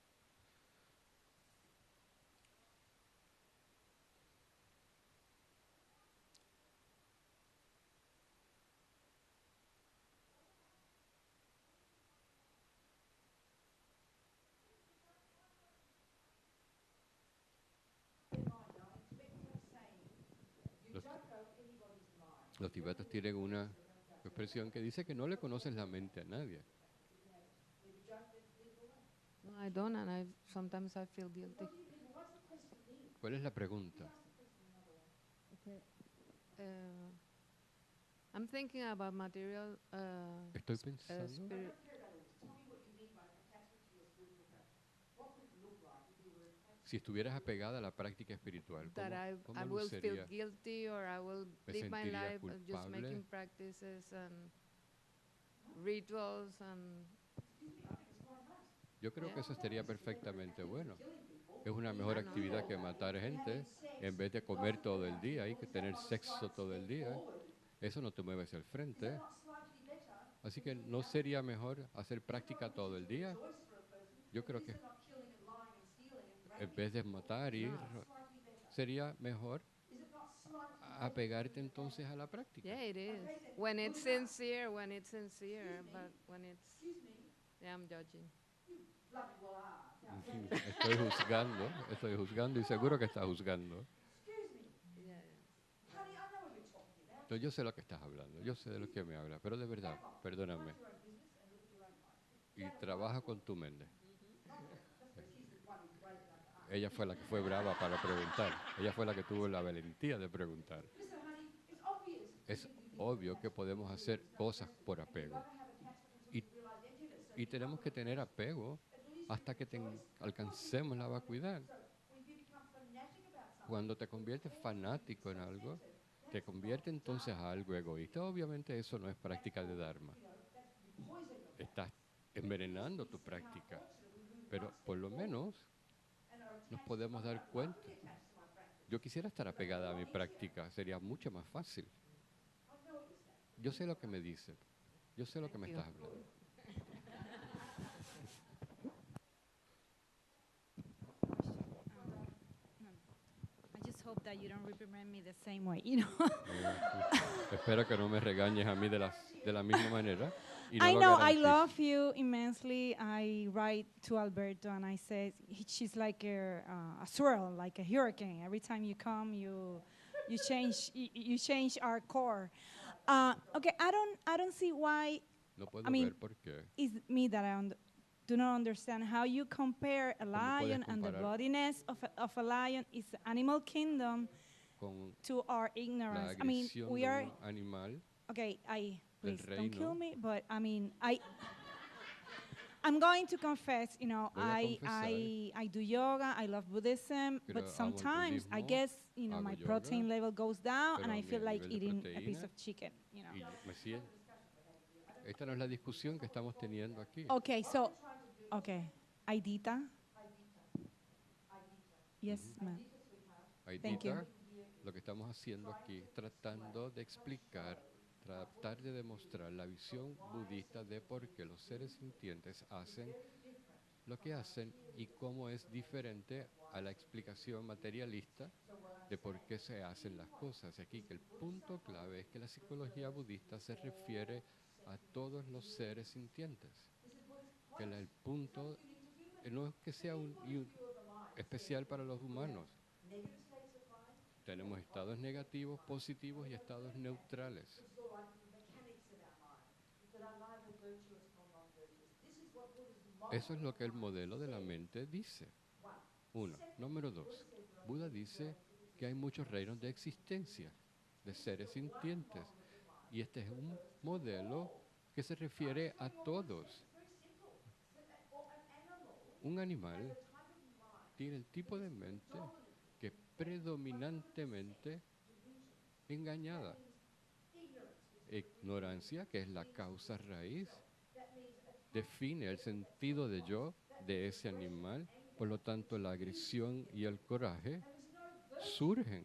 Los, los tibetas tienen una expresión que dice que no le conoces la mente a nadie. No, I don't, and sometimes I feel guilty. ¿Cuál es la pregunta? Okay. I'm thinking about material. Estoy pensando. Si estuvieras apegada a la práctica espiritual, That ¿cómo I will feel lucería? guilty, or I will ¿Me live my sentiría life just culpable? making practices and rituals and. Yo creo que eso estaría perfectamente bueno. Es una mejor I know. actividad que matar gente en vez de comer todo el día y que tener sexo todo el día. Eso no te mueve hacia el frente. Así que no sería mejor hacer práctica todo el día. Yo creo que en vez de matar sería mejor apegarte entonces a la práctica. Yeah, it is. When it's sincere, but when it's. Yeah, I'm judging. Estoy juzgando y seguro que estás juzgando. Yeah, No, yo sé lo que estás hablando, yo sé de lo que me hablas, pero de verdad, perdóname. Y trabaja con tu mente. Ella fue la que fue brava para preguntar. Ella fue la que tuvo la valentía de preguntar. Es obvio que podemos hacer cosas por apego. Y, y tenemos que tener apego hasta que alcancemos la vacuidad. Cuando te conviertes fanático en algo, te convierte entonces a algo egoísta. Obviamente eso no es práctica de Dharma. Estás envenenando tu práctica. Pero por lo menos nos podemos dar cuenta. Yo quisiera estar apegada a mi práctica, sería mucho más fácil. Yo sé lo que me dice, yo sé lo que thank me you. estás hablando. I just hope that you don't reprimand me the same way, you know. Espero que no me regañes a mí de la misma manera y no I lo know I garantizo. love you immensely. I write to Alberto and I say she's like a swirl, like a hurricane. Every time you come, you change our core. Okay, I don't see why. No I puedo mean, ver por qué. it's me that do not understand how you compare a ¿Cómo puedes lion and the comparar bloodiness of a lion is the animal kingdom con to our la ignorance. I mean, agresión we de are un animal okay. del Please don't kill reino? me, but I mean, I'm going to confess. You know, Voy a confesar, I do yoga. I love Buddhism, but pero amo el sometimes I budismo, guess hago my yoga, protein level goes down, and pero I mi feel like nivel de eating a piece proteína of chicken. You know. y me siento. Esta no es la discusión que estamos teniendo aquí. Okay, so okay, Aidita. Yes, Ujú. ma'am. Thank you. Aidita, lo que estamos haciendo aquí es tratando de explicar, tratar de demostrar la visión budista de por qué los seres sintientes hacen lo que hacen y cómo es diferente a la explicación materialista de por qué se hacen las cosas. Aquí que el punto clave es que la psicología budista se refiere a todos los seres sintientes. Que el punto no es que sea especial para los humanos. Tenemos estados negativos, positivos y estados neutrales. Eso es lo que el modelo de la mente dice. Uno. Número dos. Buda dice que hay muchos reinos de existencia, de seres sintientes. Y este es un modelo que se refiere a todos. Un animal tiene el tipo de mente que predominantemente engañada. Ignorancia, que es la causa raíz, define el sentido de yo de ese animal. Por lo tanto, la agresión y el coraje surgen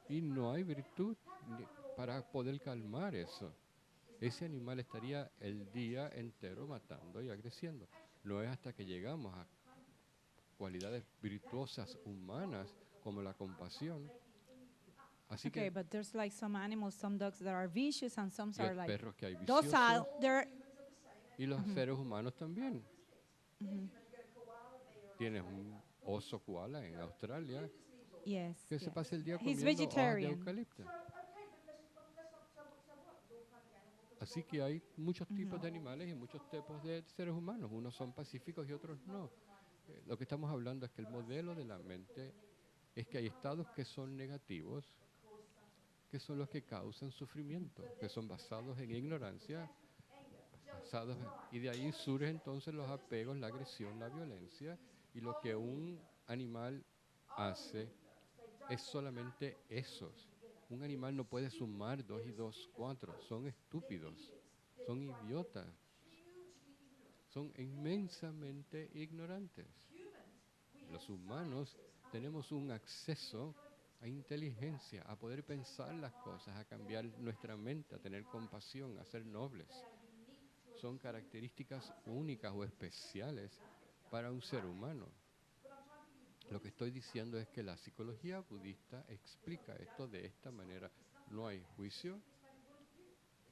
y no hay virtud para poder calmar eso. Ese animal estaría el día entero matando y agrediendo. No es hasta que llegamos a cualidades virtuosas humanas como la compasión. Así Okay, que but there's like some animals, some dogs that are vicious, and some y hay are like perros que hay docile. viciosos They're y los seres humanos también. mhm. Tienes un oso koala en Australia Yes, que se yes. pasa el día He's comiendo hojas de vegetarian. eucalipto. Así que hay muchos tipos de animales y muchos tipos de seres humanos. Unos son pacíficos y otros no. Lo que estamos hablando es que el modelo de la mente es que hay estados que son negativos, que son los que causan sufrimiento, que son basados en ignorancia, y de ahí surgen entonces los apegos, la agresión, la violencia, y lo que un animal hace es solamente esos. Un animal no puede sumar 2 y 2, 4. Son estúpidos, son idiotas, son inmensamente ignorantes. Los humanos tenemos un acceso a inteligencia, a poder pensar las cosas, a cambiar nuestra mente, a tener compasión, a ser nobles. Son características únicas o especiales para un ser humano. Lo que estoy diciendo es que la psicología budista explica esto de esta manera. No hay juicio.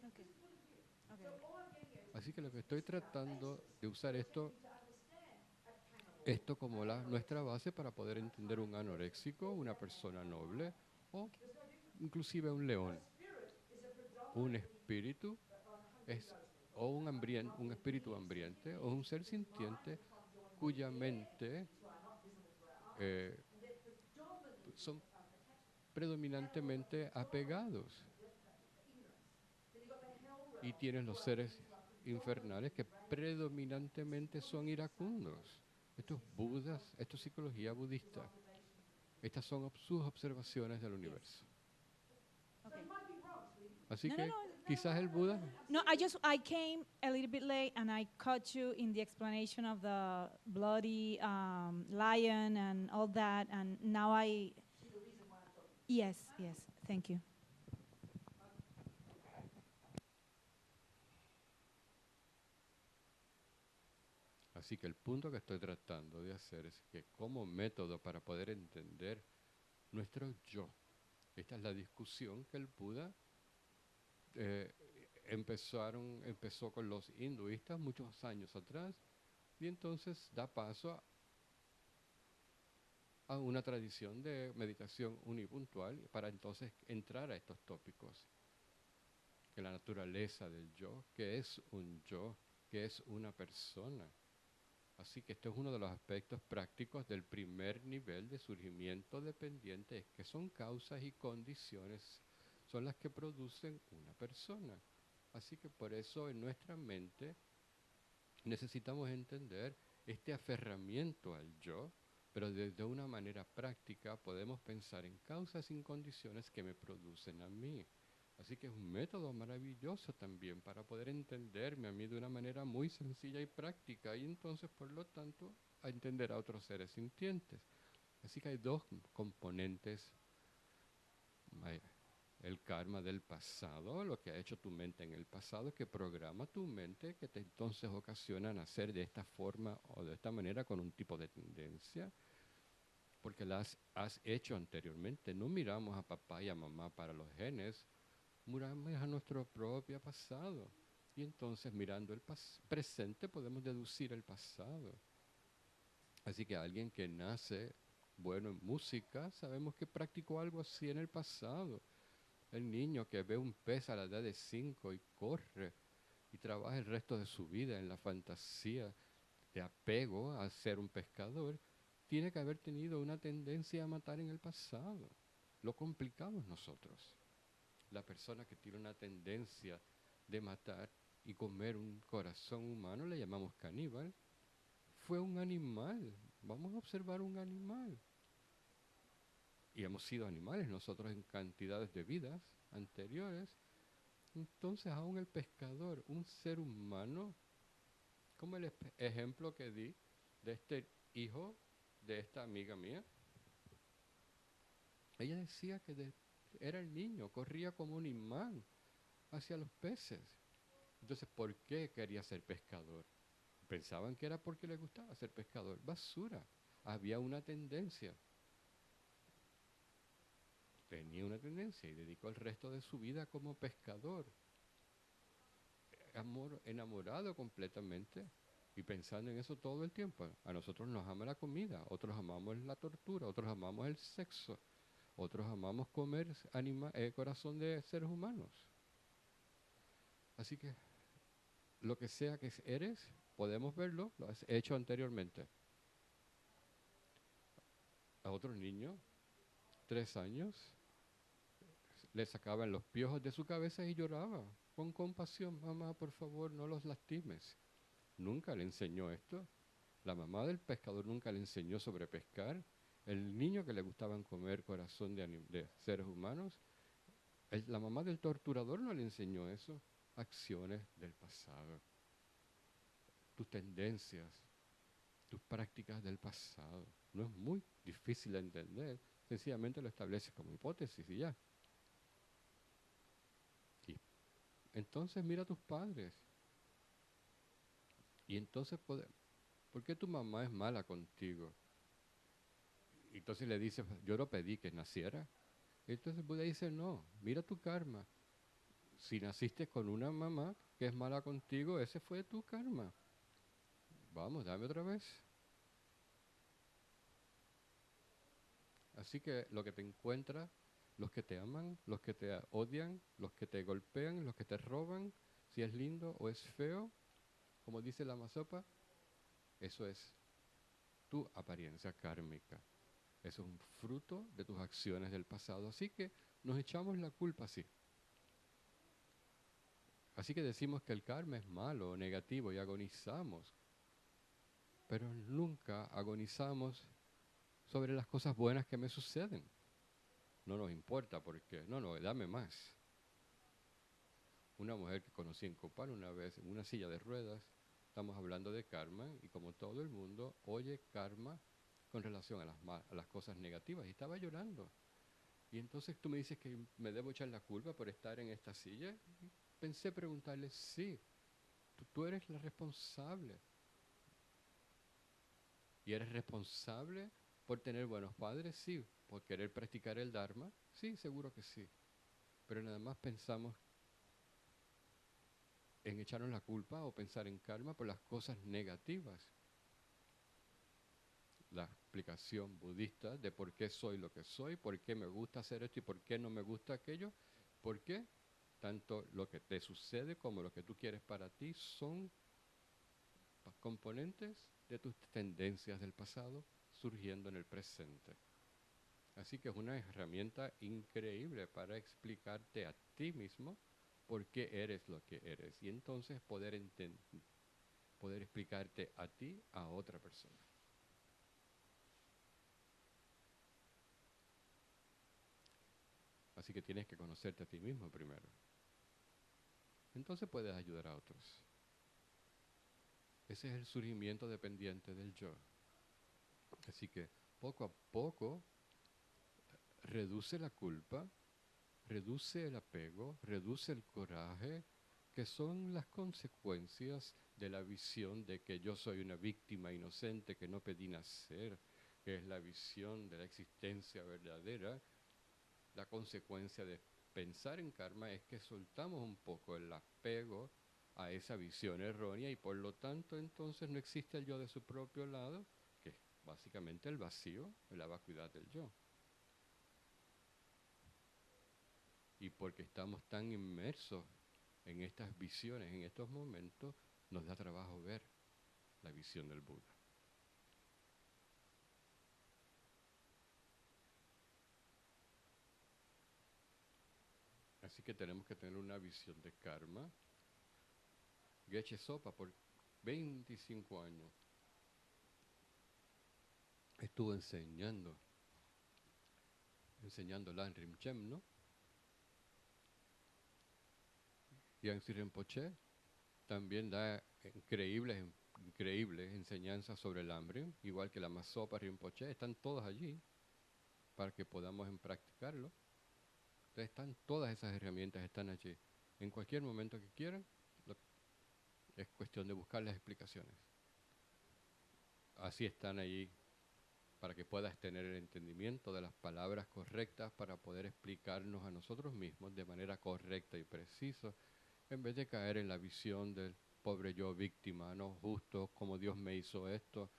Okay. Okay. Así que lo que estoy tratando de usar esto esto como nuestra base para poder entender un anoréxico, una persona noble o inclusive un león. Un espíritu es o un espíritu hambriente o un ser sintiente cuya mente eh, son predominantemente apegados. Y tienes los seres infernales que predominantemente son iracundos. Estos budas, esto es psicología budista. Estas son sus observaciones del universo. Okay. Así No, no, que no. quizás el Buda, No, I came a little bit late and I caught you in the explanation of the bloody lion and all that, and now I. Yes, yes. Thank you. así que el punto que estoy tratando de hacer es que como método para poder entender nuestro yo, esta es la discusión que el Buda eh, empezó con los hinduistas muchos años atrás y entonces da paso a una tradición de meditación unipuntual para entonces entrar a estos tópicos. Que la naturaleza del yo, que es un yo, que es una persona. Así que este es uno de los aspectos prácticos del primer nivel de surgimiento dependiente, es que son causas y condiciones, son las que producen una persona. Así que por eso en nuestra mente necesitamos entender este aferramiento al yo, pero de una manera práctica podemos pensar en causas y condiciones que me producen a mí. Así que es un método maravilloso también para poder entenderme a mí de una manera muy sencilla y práctica y entonces, por lo tanto, a entender a otros seres sintientes. Así que hay dos componentes. El karma del pasado, lo que ha hecho tu mente en el pasado, que programa tu mente, que te entonces ocasiona nacer de esta forma o de esta manera con un tipo de tendencia, porque las has hecho anteriormente. No miramos a papá y a mamá para los genes, miramos a nuestro propio pasado. Y entonces mirando el presente podemos deducir el pasado. Así que alguien que nace bueno en música, sabemos que practicó algo así en el pasado. El niño que ve un pez a la edad de 5 y corre y trabaja el resto de su vida en la fantasía de apego a ser un pescador, tiene que haber tenido una tendencia a matar en el pasado. Lo complicamos nosotros. La persona que tiene una tendencia de matar y comer un corazón humano, le llamamos caníbal, fue un animal. Vamos a observar un animal. Y hemos sido animales nosotros en cantidades de vidas anteriores. Entonces aún el pescador, un ser humano, como el ejemplo que di de este hijo de esta amiga mía, ella decía que era el niño, corría como un imán hacia los peces. Entonces, ¿por qué quería ser pescador? Pensaban que era porque le gustaba ser pescador. Basura. Había una tendencia. Tenía una tendencia y dedicó el resto de su vida como pescador. Enamorado completamente y pensando en eso todo el tiempo. A nosotros nos ama la comida, otros amamos la tortura, otros amamos el sexo, otros amamos comer corazón de seres humanos. Así que lo que sea que eres, podemos verlo, lo has hecho anteriormente. A otro niño, 3 años, le sacaban los piojos de su cabeza y lloraba con compasión. Mamá, por favor, no los lastimes. Nunca le enseñó esto. La mamá del pescador nunca le enseñó sobre pescar. El niño que le gustaban comer corazón de seres humanos, la mamá del torturador no le enseñó eso. Acciones del pasado. Tus tendencias, tus prácticas del pasado. No es muy difícil de entender. Sencillamente lo estableces como hipótesis y ya. Y entonces mira a tus padres. Y entonces, ¿por qué tu mamá es mala contigo? Y entonces le dice, yo no pedí que naciera. Y entonces Buda dice, no, mira tu karma. Si naciste con una mamá que es mala contigo, ese fue tu karma. Vamos, dame otra vez. Así que lo que te encuentras, los que te aman, los que te odian, los que te golpean, los que te roban, si es lindo o es feo, como dice la masopa, eso es tu apariencia kármica. Eso es un fruto de tus acciones del pasado. Así que nos echamos la culpa así. Así que decimos que el karma es malo o negativo y agonizamos. Pero nunca agonizamos sobre las cosas buenas que me suceden. No nos importa porque, no, dame más. Una mujer que conocí en Copán una vez en una silla de ruedas, estamos hablando de karma y como todo el mundo oye karma con relación a las cosas negativas y estaba llorando. Y entonces tú me dices que me debo echar la culpa por estar en esta silla. Y pensé preguntarle, sí, tú eres la responsable. ¿Y eres responsable por tener buenos padres? Sí. ¿Por querer practicar el Dharma? Sí, seguro que sí. Pero nada más pensamos en echarnos la culpa o pensar en karma por las cosas negativas. La explicación budista de por qué soy lo que soy, por qué me gusta hacer esto y por qué no me gusta aquello, por qué tanto lo que te sucede como lo que tú quieres para ti son componentes de tus tendencias del pasado surgiendo en el presente. Así que es una herramienta increíble para explicarte a ti mismo por qué eres lo que eres y entonces poder explicarte a ti a otra persona. Así que tienes que conocerte a ti mismo primero. Entonces puedes ayudar a otros. Ese es el surgimiento dependiente del yo. Así que poco a poco reduce la culpa, reduce el apego, reduce el coraje, que son las consecuencias de la visión de que yo soy una víctima inocente que no pedí nacer, que es la visión de la existencia verdadera. La consecuencia de pensar en karma es que soltamos un poco el apego a esa visión errónea y por lo tanto entonces no existe el yo de su propio lado, que es básicamente el vacío, la vacuidad del yo. Y porque estamos tan inmersos en estas visiones, en estos momentos, nos da trabajo ver la visión del Buda. Así que tenemos que tener una visión de karma. Geshe Sopa por 25 años estuvo enseñando Lanrim Chem, ¿no? Y Yangtze Rinpoche también da increíbles enseñanzas sobre el hambre, igual que la Masopa Rinpoche, están todas allí para que podamos practicarlo. Entonces todas esas herramientas están allí. En cualquier momento que quieran, es cuestión de buscar las explicaciones. Así están allí para que puedas tener el entendimiento de las palabras correctas para poder explicarnos a nosotros mismos de manera correcta y precisa, en vez de caer en la visión del pobre yo víctima, no justo como Dios me hizo esto.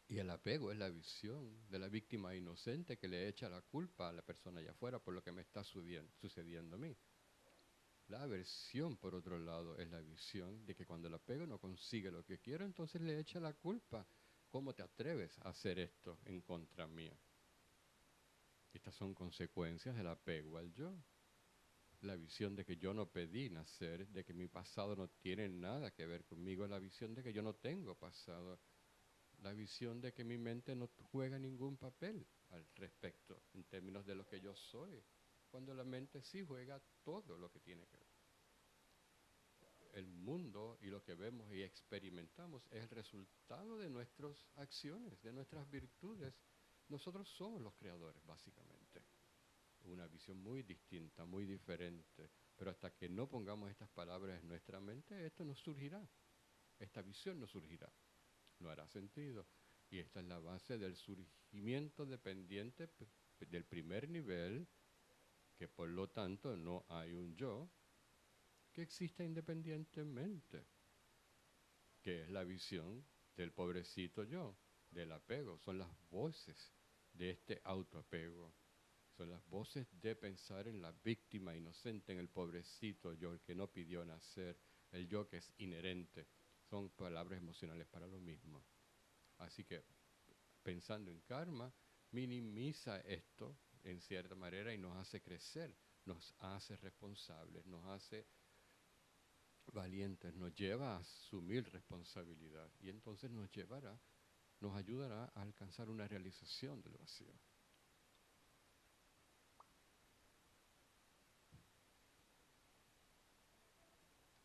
Y el apego es la visión de la víctima inocente que le echa la culpa a la persona allá afuera por lo que me está sucediendo a mí. La aversión, por otro lado, es la visión de que cuando el apego no consigue lo que quiere, entonces le echa la culpa. ¿Cómo te atreves a hacer esto en contra mía? Estas son consecuencias del apego al yo. La visión de que yo no pedí nacer, de que mi pasado no tiene nada que ver conmigo, la visión de que yo no tengo pasado, la visión de que mi mente no juega ningún papel al respecto en términos de lo que yo soy, cuando la mente sí juega todo lo que tiene que ver. El mundo y lo que vemos y experimentamos es el resultado de nuestras acciones, de nuestras virtudes. Nosotros somos los creadores, básicamente. Una visión muy distinta, muy diferente. Pero hasta que no pongamos estas palabras en nuestra mente, esto no surgirá. Esta visión no surgirá. No hará sentido. Y esta es la base del surgimiento dependiente del primer nivel, que por lo tanto no hay un yo que exista independientemente, que es la visión del pobrecito yo. del apego, son las voces de este autoapego. Son las voces de pensar en la víctima inocente, en el pobrecito yo, el que no pidió nacer, el yo que es inherente. Son palabras emocionales para lo mismo. Así que pensando en karma, minimiza esto en cierta manera y nos hace crecer, nos hace responsables, nos hace valientes, nos lleva a asumir responsabilidad y entonces nos ayudará a alcanzar una realización del vacío.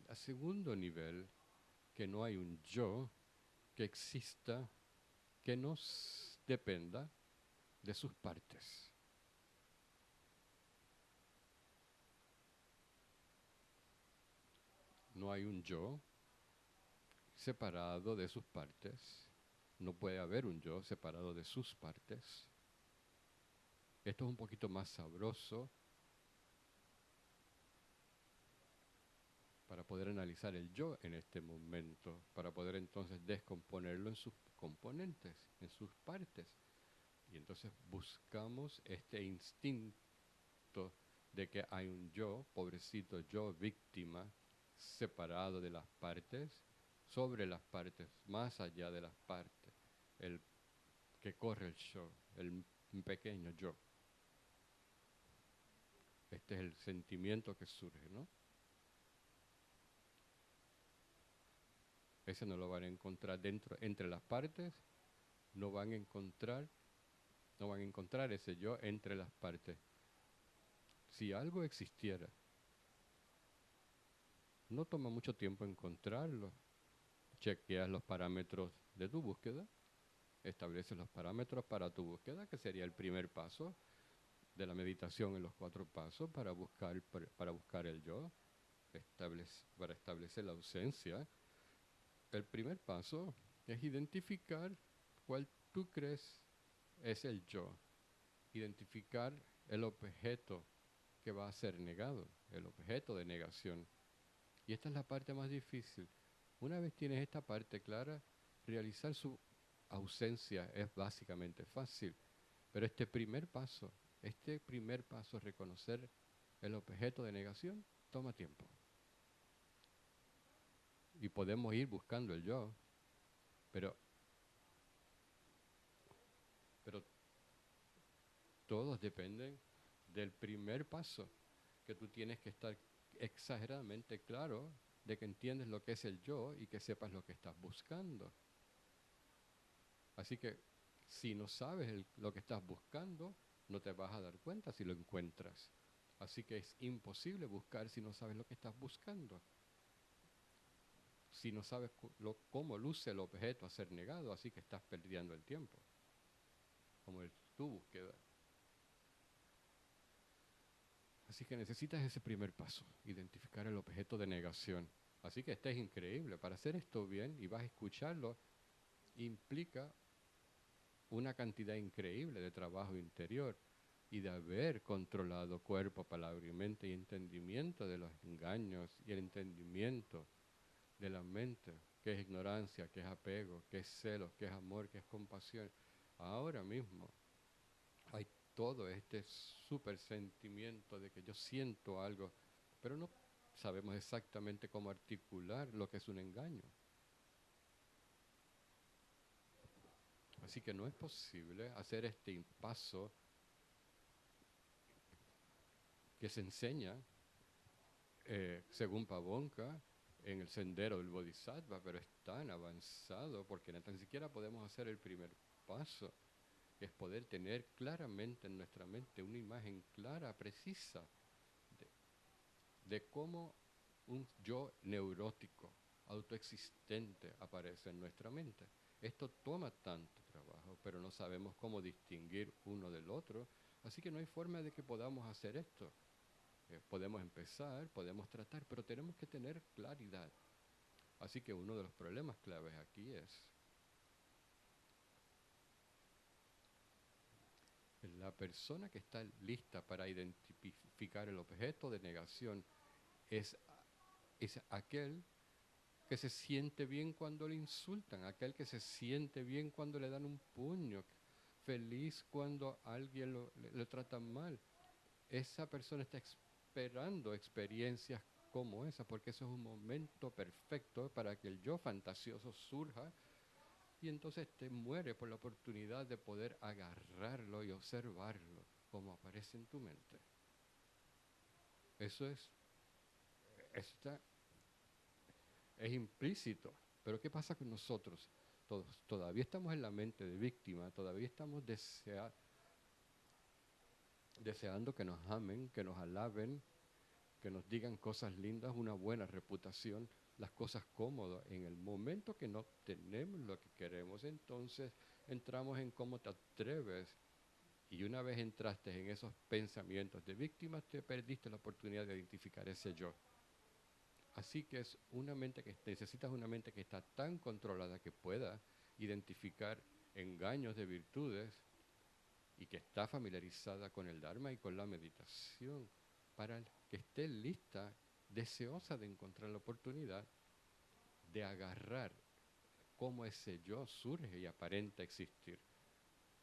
A segundo nivel, que no hay un yo que exista que nos dependa de sus partes. No hay un yo separado de sus partes. No puede haber un yo separado de sus partes. Esto es un poquito más sabroso para poder analizar el yo en este momento, para poder entonces descomponerlo en sus componentes, en sus partes. Y entonces buscamos este instinto de que hay un yo, pobrecito yo, víctima, separado de las partes, sobre las partes, más allá de las partes, el que corre el show, el pequeño yo. Este es el sentimiento que surge, ¿no? Ese no lo van a encontrar dentro, entre las partes, no van a encontrar ese yo entre las partes. Si algo existiera, no toma mucho tiempo encontrarlo. Chequeas los parámetros de tu búsqueda, estableces los parámetros para tu búsqueda, que sería el primer paso de la meditación en los 4 pasos para buscar el yo, para establecer la ausencia. El primer paso es identificar cuál tú crees es el yo, identificar el objeto que va a ser negado, el objeto de negación. Y esta es la parte más difícil. Una vez tienes esta parte clara, realizar su ausencia es básicamente fácil. Pero este primer paso, reconocer el objeto de negación, toma tiempo. Y podemos ir buscando el yo, pero todos dependen del primer paso, que tú tienes que estar exageradamente claro de que entiendes lo que es el yo y que sepas lo que estás buscando. Así que si no sabes lo que estás buscando, no te vas a dar cuenta si lo encuentras. Así que es imposible buscar si no sabes lo que estás buscando. Si no sabes cómo luce el objeto a ser negado, así que estás perdiendo el tiempo. Como tu búsqueda. Así que necesitas ese primer paso, identificar el objeto de negación. Así que este es increíble. Para hacer esto bien, y vas a escucharlo, implica una cantidad increíble de trabajo interior y de haber controlado cuerpo, palabra y mente y entendimiento de los engaños y el entendimiento de la mente, qué es ignorancia, qué es apego, qué es celos, qué es amor, qué es compasión. Ahora mismo hay todo este súper sentimiento de que yo siento algo, pero no sabemos exactamente cómo articular lo que es un engaño. Así que no es posible hacer este paso que se enseña, según Pavonka, en el sendero del Bodhisattva, pero es tan avanzado porque ni tan siquiera podemos hacer el primer paso, que es poder tener claramente en nuestra mente una imagen clara, precisa, de cómo un yo neurótico, autoexistente, aparece en nuestra mente. Esto toma tanto trabajo, pero no sabemos cómo distinguir uno del otro, así que no hay forma de que podamos hacer esto. Podemos empezar, podemos tratar, pero tenemos que tener claridad. Así que uno de los problemas claves aquí es la persona que está lista para identificar el objeto de negación es aquel que se siente bien cuando le insultan, aquel que se siente bien cuando le dan un puño, feliz cuando alguien lo trata mal. Esa persona está esperando experiencias como esa, porque eso es un momento perfecto para que el yo fantasioso surja y entonces te muere por la oportunidad de poder agarrarlo y observarlo como aparece en tu mente. Eso está, es implícito. Pero ¿qué pasa con nosotros? Todos, todavía estamos en la mente de víctima, todavía estamos deseando que nos amen, que nos alaben, que nos digan cosas lindas, una buena reputación, las cosas cómodas. En el momento que no tenemos lo que queremos, entonces entramos en cómo te atreves. Y una vez entraste en esos pensamientos de víctima, te perdiste la oportunidad de identificar ese yo. Así que es una mente que necesitas una mente que está tan controlada que pueda identificar engaños de virtudes y que está familiarizada con el Dharma y con la meditación para que esté lista, deseosa de encontrar la oportunidad de agarrar cómo ese yo surge y aparenta existir.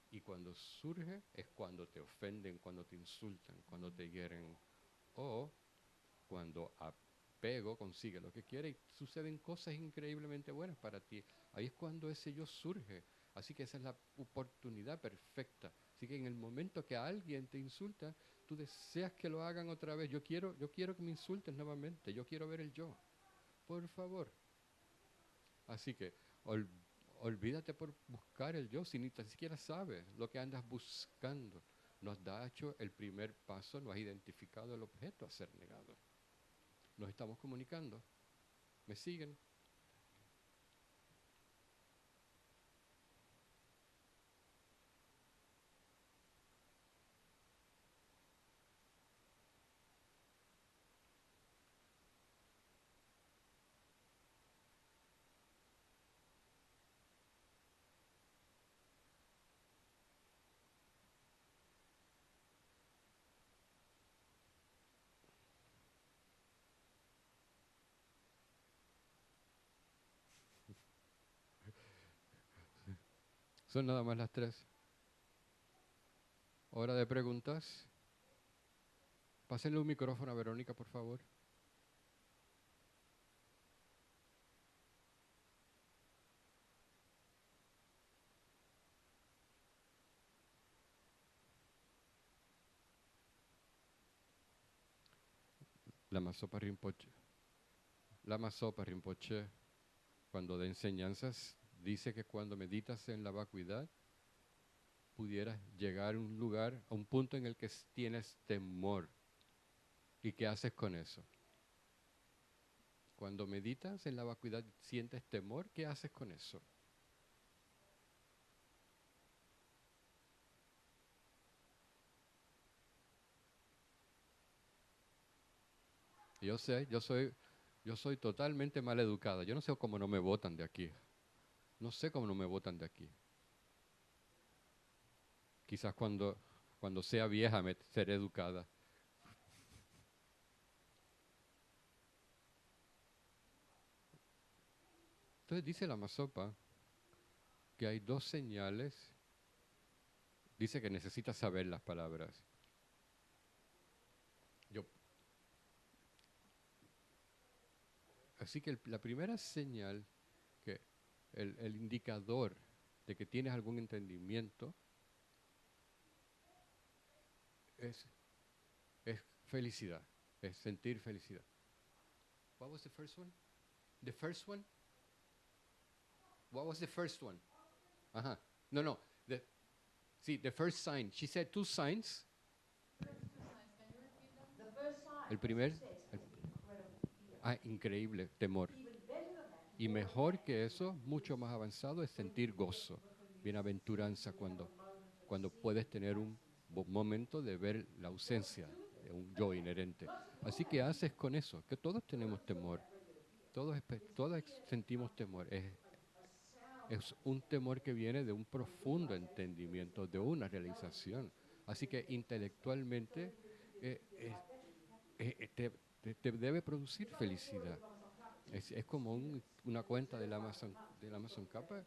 Y cuando surge es cuando te ofenden, cuando te insultan, cuando te hieren o cuando apego consigue lo que quiere y suceden cosas increíblemente buenas para ti. Ahí es cuando ese yo surge. Así que esa es la oportunidad perfecta. Así que en el momento que alguien te insulta, tú deseas que lo hagan otra vez. Yo quiero que me insultes nuevamente. Yo quiero ver el yo. Por favor. Así que olvídate por buscar el yo si ni tan siquiera sabes lo que andas buscando. No has hecho el primer paso, no has identificado el objeto a ser negado. Nos estamos comunicando. ¿Me siguen? Son nada más las 3. Hora de preguntas. Pásenle un micrófono a Verónica, por favor. Lama Zopa Rinpoche. Lama Zopa Rinpoche, cuando da enseñanzas, dice que cuando meditas en la vacuidad, pudieras llegar a un lugar, a un punto en el que tienes temor. ¿Y qué haces con eso? Cuando meditas en la vacuidad, sientes temor, ¿qué haces con eso? Yo sé, yo soy totalmente mal educada. Yo no sé cómo no me votan de aquí. No sé cómo no me votan de aquí. Quizás cuando sea vieja seré educada. Entonces dice la Masopa que hay 2 señales. Dice que necesitas saber las palabras. Así que la primera señal, que el indicador de que tienes algún entendimiento, es felicidad, es sentir felicidad. What was the first one? The first one? What was the first one? Ajá. No. The first sign. She said 2 signs. El primer, increíble, temor. Y mejor que eso, mucho más avanzado, es sentir gozo, bienaventuranza, cuando puedes tener un momento de ver la ausencia de un yo inherente. Así que haces con eso, que todos tenemos temor, todos sentimos temor. Es un temor que viene de un profundo entendimiento, de una realización. Así que intelectualmente te debe producir felicidad. Es como una cuenta del Amazon Kappa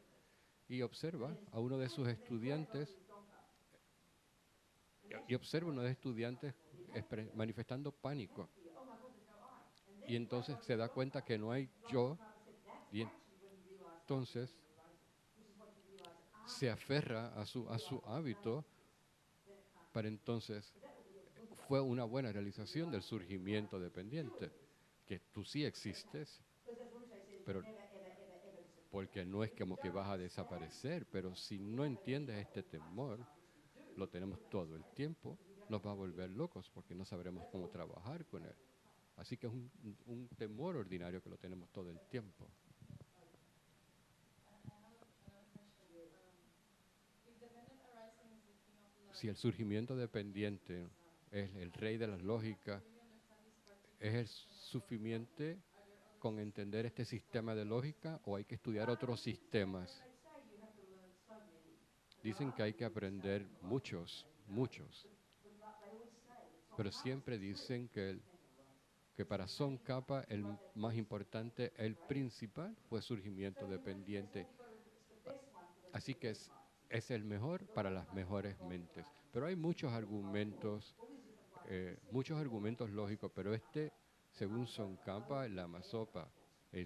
y observa a uno de sus estudiantes y observa a uno de los estudiantes manifestando pánico. Y entonces se da cuenta que no hay yo y entonces se aferra a su hábito para entonces fue una buena realización del surgimiento dependiente, que tú sí existes, pero porque no es como que vas a desaparecer, pero si no entiendes este temor, lo tenemos todo el tiempo, nos va a volver locos porque no sabremos cómo trabajar con él. Así que es un temor ordinario que lo tenemos todo el tiempo. Si el surgimiento dependiente es el rey de las lógicas, ¿es el suficiente con entender este sistema de lógica o hay que estudiar otros sistemas? Dicen que hay que aprender muchos, pero siempre dicen que para Son Kappa el más importante, el principal, fue surgimiento dependiente. Así que es el mejor para las mejores mentes. Pero hay muchos argumentos lógicos, pero según Son Kappa, la Masopa,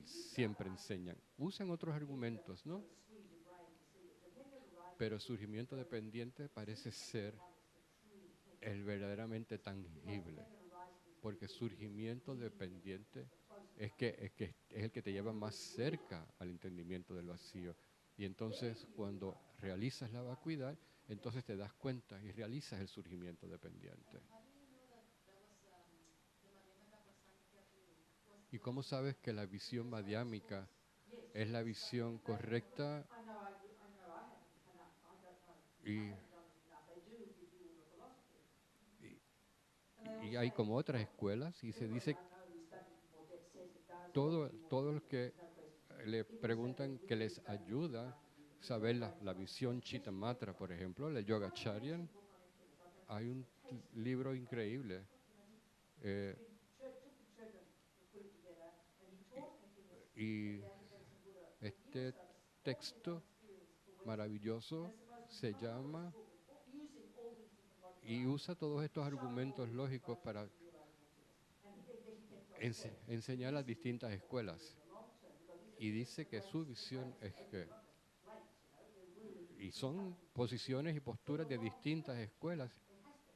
siempre enseñan. Usan otros argumentos, ¿no? Pero surgimiento dependiente parece ser el verdaderamente tangible, porque surgimiento dependiente es el que te lleva más cerca al entendimiento del vacío. Y entonces cuando realizas la vacuidad, entonces te das cuenta y realizas el surgimiento dependiente. ¿Y cómo sabes que la visión madhyamika es la visión correcta? Y, y hay como otras escuelas y se dice todos los que le preguntan que les ayuda saber la visión Chittamatra, por ejemplo, el Yogacharyan. Hay un libro increíble. Y este texto maravilloso se llama y usa todos estos argumentos lógicos para enseñar las distintas escuelas. Y dice que su visión es que, y son posiciones y posturas de distintas escuelas,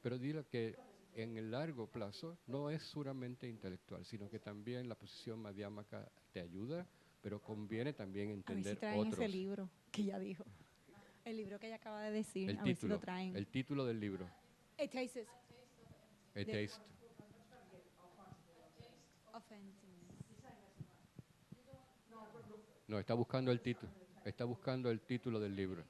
pero digo que en el largo plazo no es solamente intelectual, sino que también la posición madhyamaka te ayuda, pero conviene también entender a ver si traen otros. ese libro que ella dijo. El libro que ella acaba de decir, El a ver si título, lo traen. el título del libro. A Taste A Taste. of Emptiness. No, está buscando el título. Está buscando el título del libro.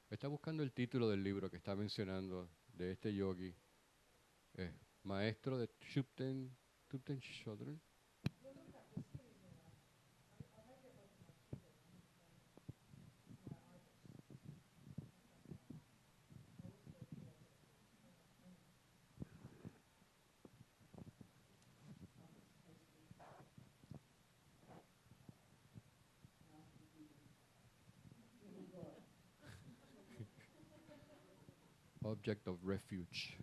Está buscando el título del libro que está mencionando de este yogi, maestro de Thupten Shodron. Object of refuge.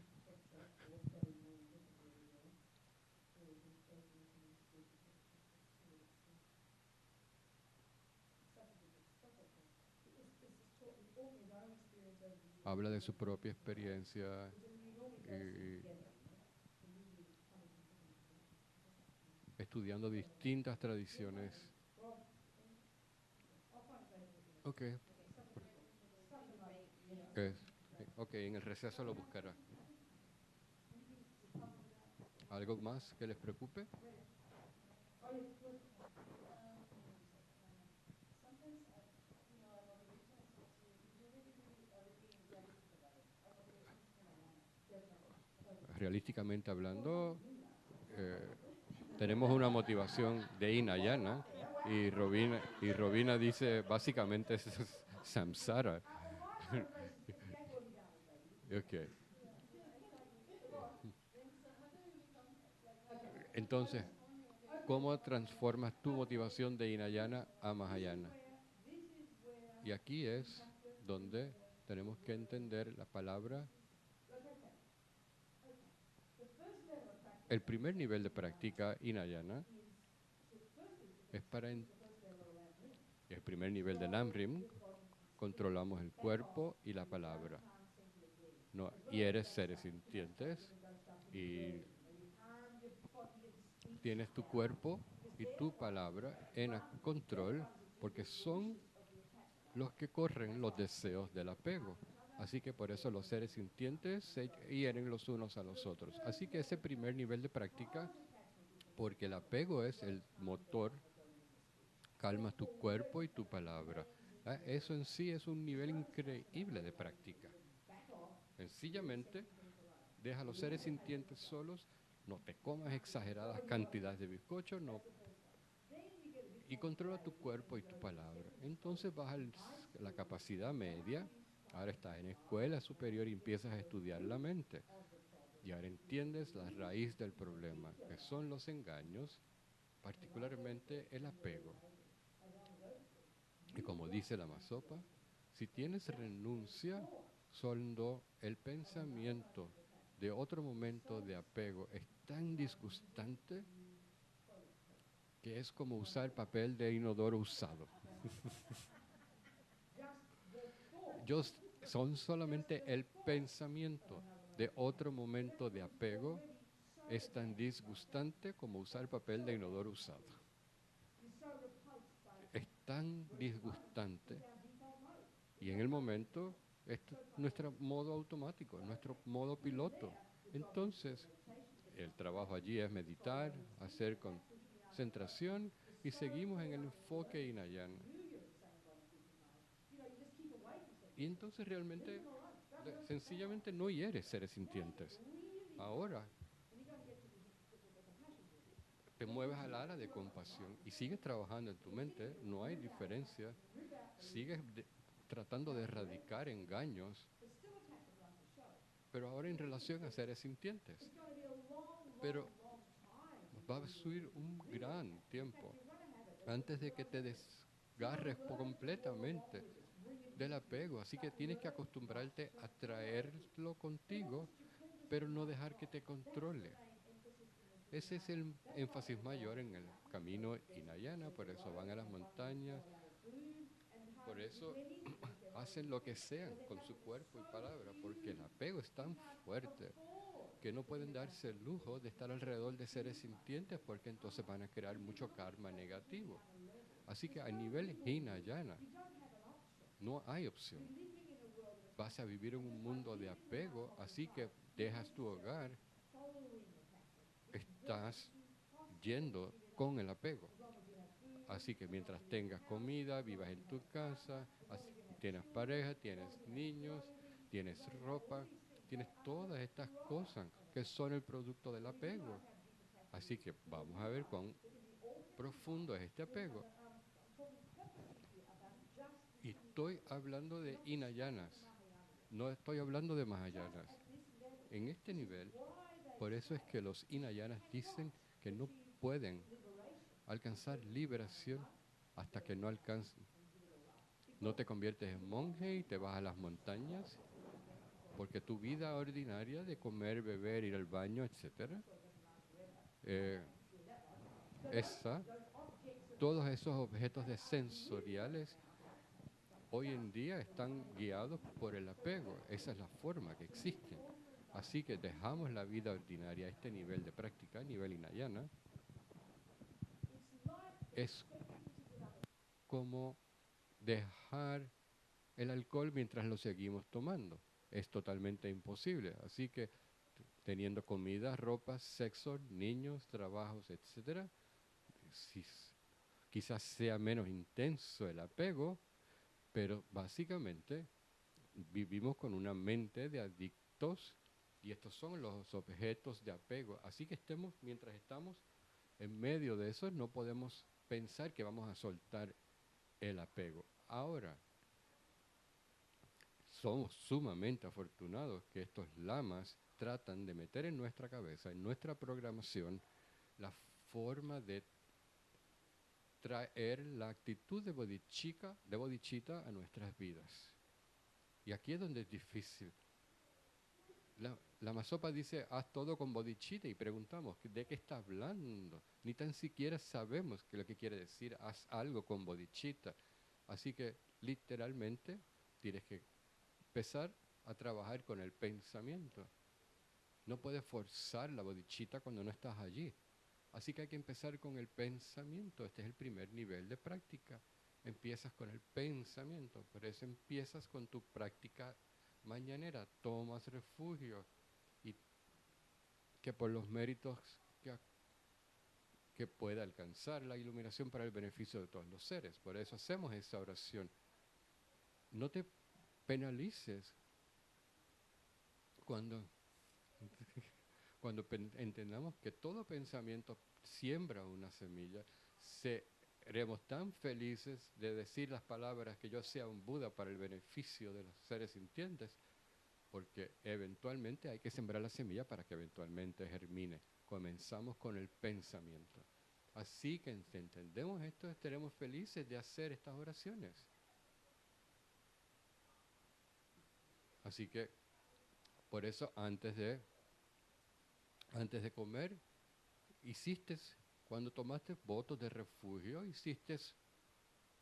Habla de su propia experiencia y estudiando distintas tradiciones. Ok. Ok, en el receso lo buscará. ¿Algo más que les preocupe? Realísticamente hablando, tenemos una motivación de Hinayana, Y Robina dice, básicamente es samsara. Ok. Entonces, ¿cómo transformas tu motivación de Hinayana a Mahayana? Y aquí es donde tenemos que entender la palabra. El primer nivel de práctica Hinayana es el primer nivel de Namrim. Controlamos el cuerpo y la palabra. No, y eres seres sintientes y tienes tu cuerpo y tu palabra en control porque son los que corren los deseos del apego. Así que por eso los seres sintientes se hieren los unos a los otros. Así que ese primer nivel de práctica, porque el apego es el motor, calma tu cuerpo y tu palabra. Eso en sí es un nivel increíble de práctica. Sencillamente, deja a los seres sintientes solos, no te comas exageradas cantidades de bizcocho, no, y controla tu cuerpo y tu palabra. Entonces vas a la capacidad media, ahora estás en escuela superior y empiezas a estudiar la mente. Y ahora entiendes la raíz del problema, que son los engaños, particularmente el apego. Y como dice la Masopa, si tienes renuncia, solo el pensamiento de otro momento de apego es tan disgustante que es como usar papel de inodoro usado. Son solamente el pensamiento de otro momento de apego es tan disgustante como usar papel de inodoro usado. Es tan disgustante y en el momento es nuestro modo automático, nuestro modo piloto. Entonces, el trabajo allí es meditar, hacer concentración y seguimos en el enfoque Hinayana. Y entonces realmente, sencillamente no hieres seres sintientes. Ahora te mueves al ala de compasión y sigues trabajando en tu mente, no hay diferencia, sigues tratando de erradicar engaños, pero ahora en relación a seres sintientes. Pero va a subir un gran tiempo antes de que te desgarres completamente del apego, así que tienes que acostumbrarte a traerlo contigo, pero no dejar que te controle. Ese es el énfasis mayor en el camino Hinayana, por eso van a las montañas, por eso hacen lo que sean con su cuerpo y palabra, porque el apego es tan fuerte que no pueden darse el lujo de estar alrededor de seres sintientes porque entonces van a crear mucho karma negativo. Así que a nivel Hinayana no hay opción. Vas a vivir en un mundo de apego, así que dejas tu hogar, estás yendo con el apego. Así que mientras tengas comida, vivas en tu casa, tienes pareja, tienes niños, tienes ropa, tienes todas estas cosas que son el producto del apego. Así que vamos a ver cuán profundo es este apego. Y estoy hablando de Hinayanas, no estoy hablando de Mahayanas. En este nivel, por eso es que los Hinayanas dicen que no pueden alcanzar liberación hasta que no alcancen. No te conviertes en monje y te vas a las montañas, porque tu vida ordinaria de comer, beber, ir al baño, etcétera, todos esos objetos de sensoriales hoy en día están guiados por el apego. Esa es la forma que existen. Así que dejamos la vida ordinaria a este nivel de práctica, a nivel Hinayana. Es como dejar el alcohol mientras lo seguimos tomando. Es totalmente imposible. Así que teniendo comida, ropa, sexo, niños, trabajos, etcétera, quizás sea menos intenso el apego, pero básicamente vivimos con una mente de adictos y estos son los objetos de apego. Así que mientras estamos en medio de eso, no podemos pensar que vamos a soltar el apego. Ahora, somos sumamente afortunados que estos lamas tratan de meter en nuestra cabeza, en nuestra programación, la forma de traer la actitud de bodhicitta a nuestras vidas. Y aquí es donde es difícil. La Masopa dice, haz todo con bodhicitta, y preguntamos, ¿de qué está hablando? Ni tan siquiera sabemos qué es lo que quiere decir, haz algo con bodhicitta. Así que, literalmente, tienes que empezar a trabajar con el pensamiento. No puedes forzar la bodhicitta cuando no estás allí. Así que hay que empezar con el pensamiento. Este es el primer nivel de práctica. Empiezas con el pensamiento. Por eso empiezas con tu práctica mañanera. Tomas refugio. Y que por los méritos que pueda alcanzar la iluminación para el beneficio de todos los seres. Por eso hacemos esa oración. No te penalices cuando entendamos que todo pensamiento siembra una semilla, seremos tan felices de decir las palabras que yo sea un Buda para el beneficio de los seres sintientes, porque eventualmente hay que sembrar la semilla para que eventualmente germine. Comenzamos con el pensamiento. Así que entendemos esto, estaremos felices de hacer estas oraciones. Así que, por eso, antes de comer, cuando tomaste votos de refugio, hiciste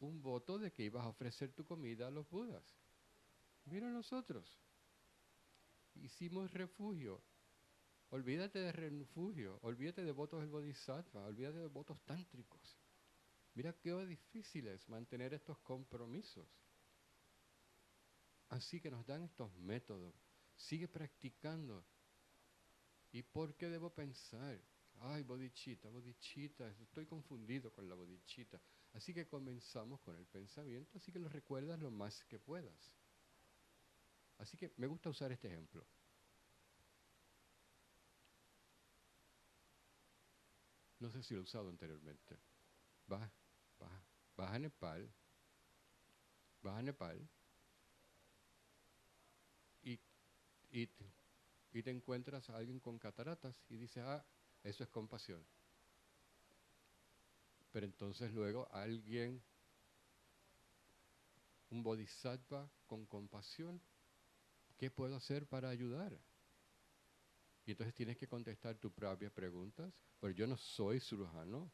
un voto de que ibas a ofrecer tu comida a los Budas. Mira nosotros, hicimos refugio. Olvídate de refugio, olvídate de votos del Bodhisattva, olvídate de votos tántricos. Mira qué difícil es mantener estos compromisos. Así que nos dan estos métodos. Sigue practicando. ¿Y por qué debo pensar? Ay, bodhicitta, estoy confundido con la bodhicitta. Así que comenzamos con el pensamiento, así que lo recuerdas lo más que puedas. Así que me gusta usar este ejemplo. No sé si lo he usado anteriormente. Vas a Nepal, y te encuentras a alguien con cataratas y dices, eso es compasión. Pero entonces luego un bodhisattva con compasión, ¿qué puedo hacer para ayudar? Y entonces tienes que contestar tus propias preguntas, pero yo no soy cirujano,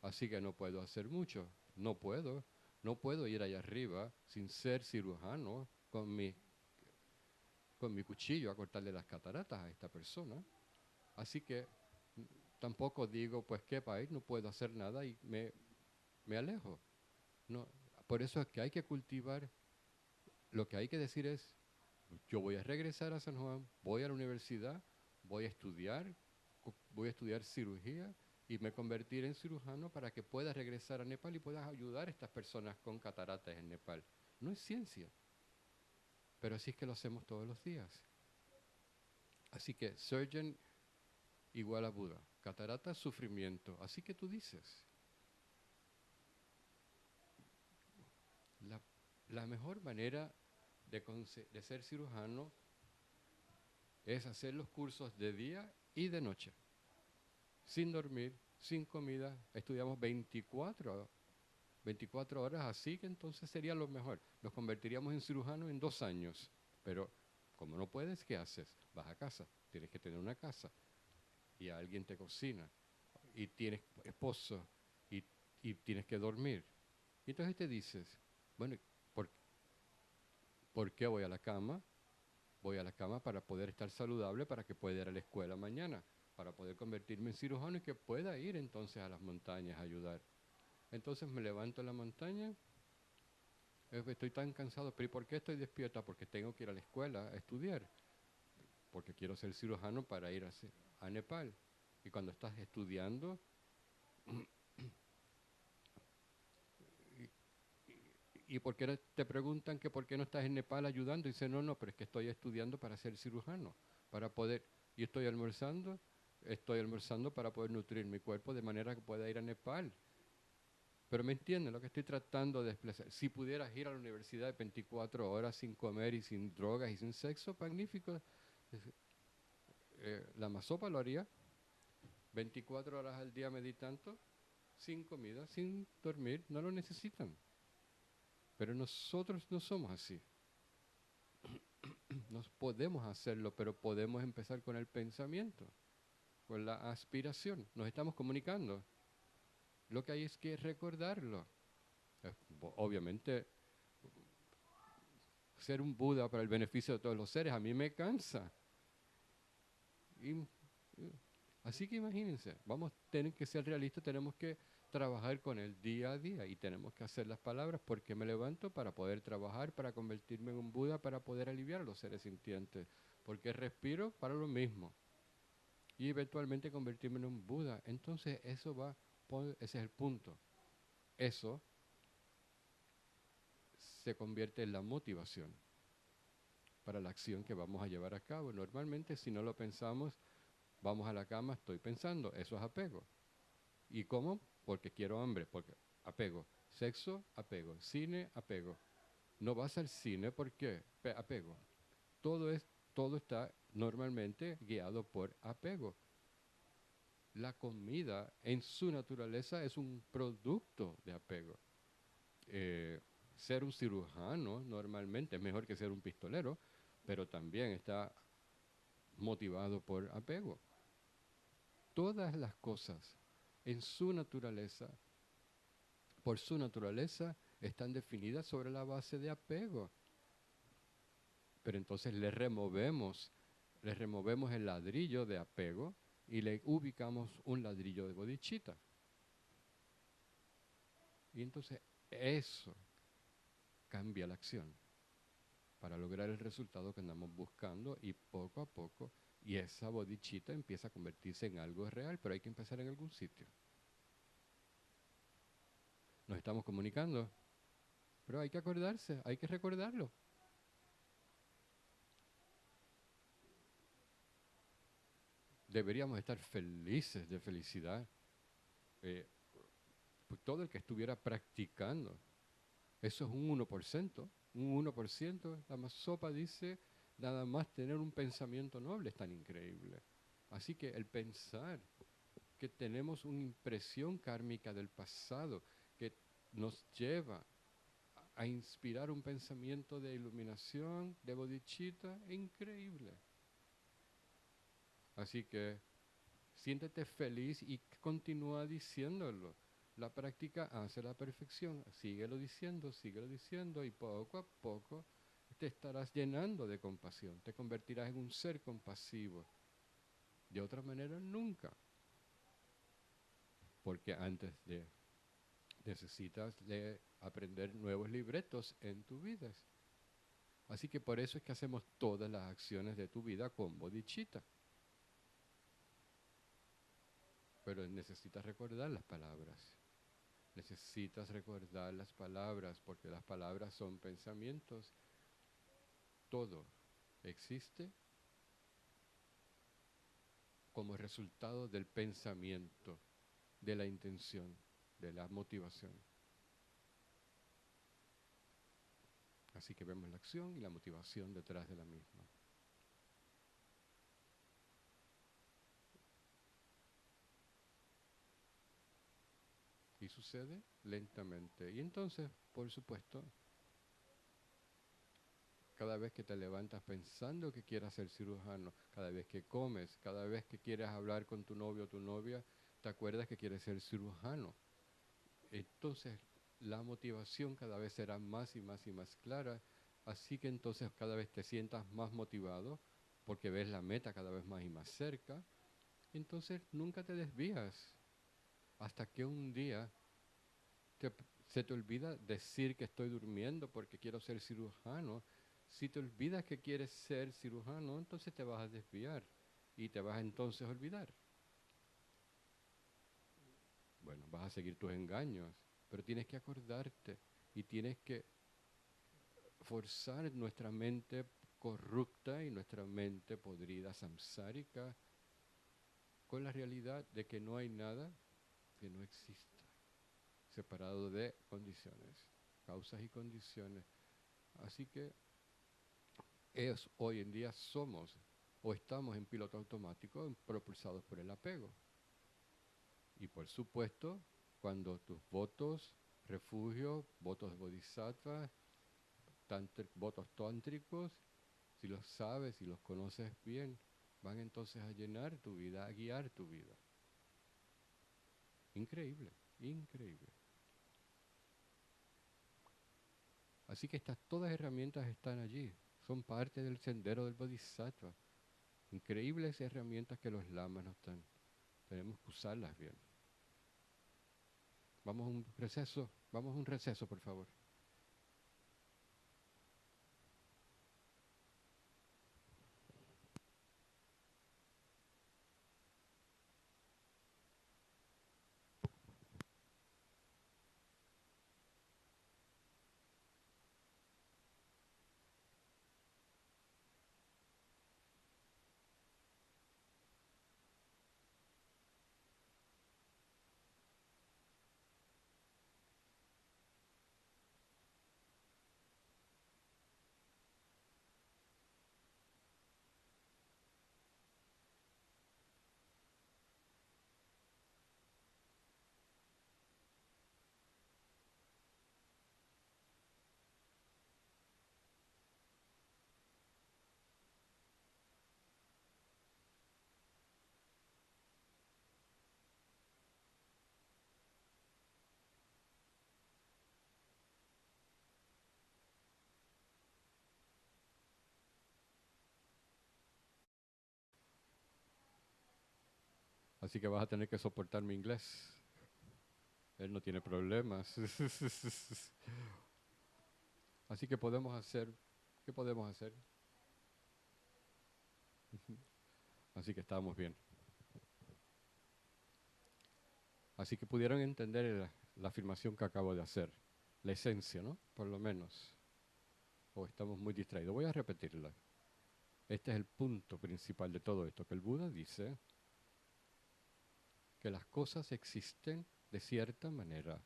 así que no puedo hacer mucho. No puedo ir allá arriba sin ser cirujano con mi cuchillo a cortarle las cataratas a esta persona. Así que tampoco digo, pues qué país, no puedo hacer nada y me alejo. No, por eso es que hay que cultivar, lo que hay que decir es, yo voy a regresar a San Juan, voy a la universidad, voy a estudiar cirugía y me convertiré en cirujano para que pueda regresar a Nepal y pueda ayudar a estas personas con cataratas en Nepal. No es ciencia, pero así es que lo hacemos todos los días. Así que surgeon igual a Buda, catarata, sufrimiento. Así que tú dices, la mejor manera de ser cirujano es hacer los cursos de día y de noche, sin dormir, sin comida. Estudiamos 24 horas, así que entonces sería lo mejor. Nos convertiríamos en cirujano en 2 años, pero como no puedes, ¿qué haces? Vas a casa, tienes que tener una casa y alguien te cocina y tienes esposo y tienes que dormir. Y entonces te dices, bueno, ¿por qué voy a la cama? Voy a la cama para poder estar saludable, para que pueda ir a la escuela mañana, para poder convertirme en cirujano y que pueda ir entonces a las montañas a ayudar. Entonces me levanto en la montaña, estoy tan cansado, pero ¿y por qué estoy despierta? Porque tengo que ir a la escuela a estudiar, porque quiero ser cirujano para ir a Nepal. Y cuando estás estudiando, ¿y por qué te preguntan que por qué no estás en Nepal ayudando? Y dice, no, pero es que estoy estudiando para ser cirujano, para poder, y estoy almorzando para poder nutrir mi cuerpo de manera que pueda ir a Nepal. Pero me entienden lo que estoy tratando de expresar. Si pudieras ir a la universidad de 24 horas sin comer y sin drogas y sin sexo, magnífico. La masopa lo haría. 24 horas al día meditando, sin comida, sin dormir, no lo necesitan. Pero nosotros no somos así. No podemos hacerlo, pero podemos empezar con el pensamiento, con la aspiración. Nos estamos comunicando. Lo que hay es que recordarlo. Obviamente, ser un Buda para el beneficio de todos los seres a mí me cansa. Así que imagínense, vamos a tener que ser realistas, tenemos que trabajar con el día a día y tenemos que hacer las palabras porque me levanto para poder trabajar, para convertirme en un Buda, para poder aliviar a los seres sintientes, porque respiro para lo mismo y eventualmente convertirme en un Buda. Entonces eso va, ese es el punto. Eso se convierte en la motivación para la acción que vamos a llevar a cabo. Normalmente si no lo pensamos, vamos a la cama, estoy pensando, eso es apego. ¿Y cómo? Porque quiero hambre, porque apego. Sexo, apego. Cine, apego. No vas al cine porque apego. Todo está normalmente guiado por apego. La comida en su naturaleza es un producto de apego. Ser un cirujano normalmente es mejor que ser un pistolero, pero también está motivado por apego. Todas las cosas en su naturaleza, por su naturaleza, están definidas sobre la base de apego. Pero entonces le removemos el ladrillo de apego y le ubicamos un ladrillo de bodhicitta. Y entonces eso cambia la acción para lograr el resultado que andamos buscando y poco a poco, y esa bodhicitta empieza a convertirse en algo real, pero hay que empezar en algún sitio. Nos estamos comunicando, pero hay que acordarse, hay que recordarlo. Deberíamos estar felices de felicidad. Pues todo el que estuviera practicando, eso es un 1%, un 1%. La Masopa dice, nada más tener un pensamiento noble es tan increíble. Así que el pensar que tenemos una impresión kármica del pasado que nos lleva a inspirar un pensamiento de iluminación, de bodhicitta, increíble. Así que siéntete feliz y continúa diciéndolo. La práctica hace la perfección. Síguelo diciendo y poco a poco te estarás llenando de compasión. Te convertirás en un ser compasivo. De otra manera, nunca. Porque antes de necesitas aprender nuevos libretos en tu vida. Así que por eso es que hacemos todas las acciones de tu vida con bodhicitta. Pero necesitas recordar las palabras. Necesitas recordar las palabras porque las palabras son pensamientos. Todo existe como resultado del pensamiento, de la intención, de la motivación. Así que vemos la acción y la motivación detrás de la misma. Y sucede lentamente. Y entonces, por supuesto, cada vez que te levantas pensando que quieras ser cirujano, cada vez que comes, cada vez que quieres hablar con tu novio o tu novia, te acuerdas que quieres ser cirujano. Entonces, la motivación cada vez será más y más y más clara. Así que entonces cada vez te sientas más motivado porque ves la meta cada vez más y más cerca. Entonces, nunca te desvías. Hasta que un día se te olvida decir que estoy durmiendo porque quiero ser cirujano. Si te olvidas que quieres ser cirujano, entonces te vas a desviar y te vas entonces a olvidar. Bueno, vas a seguir tus engaños, pero tienes que acordarte y tienes que forzar nuestra mente corrupta y nuestra mente podrida samsárica con la realidad de que no hay nada que no exista. separado de condiciones, causas y condiciones. Así que hoy en día somos o estamos en piloto automático propulsados por el apego. Y por supuesto, cuando tus votos, refugio, votos de bodhisattva, votos tántricos, si los sabes, si los conoces bien, van entonces a llenar tu vida, a guiar tu vida. Increíble, increíble. Así que todas las herramientas están allí, son parte del sendero del bodhisattva. Increíbles herramientas que los lamas nos dan. Tenemos que usarlas bien. Vamos a un receso, por favor. Así que vas a tener que soportar mi inglés. Él no tiene problemas. Así que ¿qué podemos hacer? Así que estamos bien. Así que pudieron entender la afirmación que acabo de hacer, la esencia, ¿no? Por lo menos. O estamos muy distraídos. Voy a repetirla. Este es el punto principal de todo esto, que el Buda dice que las cosas existen de cierta manera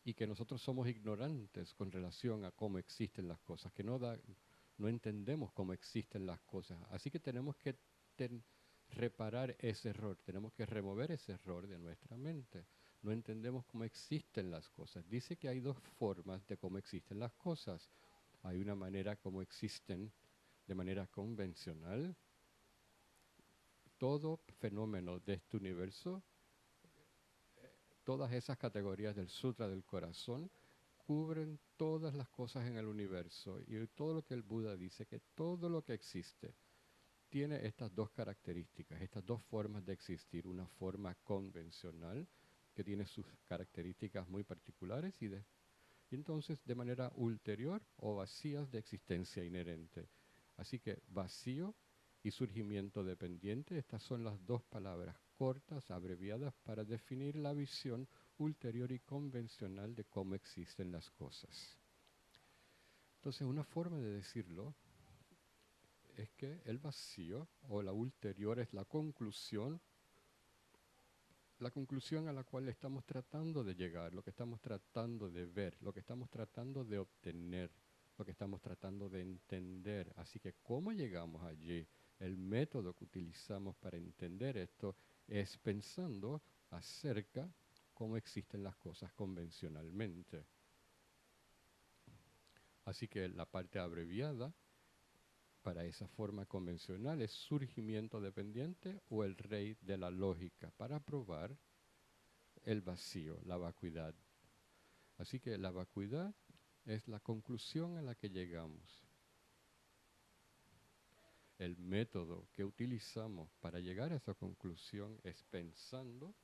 y que nosotros somos ignorantes con relación a cómo existen las cosas, que no entendemos cómo existen las cosas. Así que tenemos que reparar ese error, tenemos que remover ese error de nuestra mente. No entendemos cómo existen las cosas. Dice que hay dos formas de cómo existen las cosas. Hay una manera como existen de manera convencional. Todo fenómeno de este universo, todas esas categorías del Sutra del Corazón, cubren todas las cosas en el universo. Y todo lo que el Buda dice, que todo lo que existe tiene estas dos características, estas dos formas de existir. Una forma convencional, que tiene sus características muy particulares, y entonces de manera ulterior o vacías de existencia inherente. Así que vacío y surgimiento dependiente, estas son las dos palabras cortas, abreviadas, para definir la visión ulterior y convencional de cómo existen las cosas. Entonces, una forma de decirlo es que el vacío o la ulterior es la conclusión a la cual estamos tratando de llegar, lo que estamos tratando de ver, lo que estamos tratando de obtener, lo que estamos tratando de entender. Así que, ¿cómo llegamos allí? El método que utilizamos para entender esto es pensando acerca cómo existen las cosas convencionalmente. Así que la parte abreviada para esa forma convencional es surgimiento dependiente o el rey de la lógica, para probar el vacío, la vacuidad. Así que la vacuidad es la conclusión a la que llegamos. El método que utilizamos para llegar a esa conclusión es pensando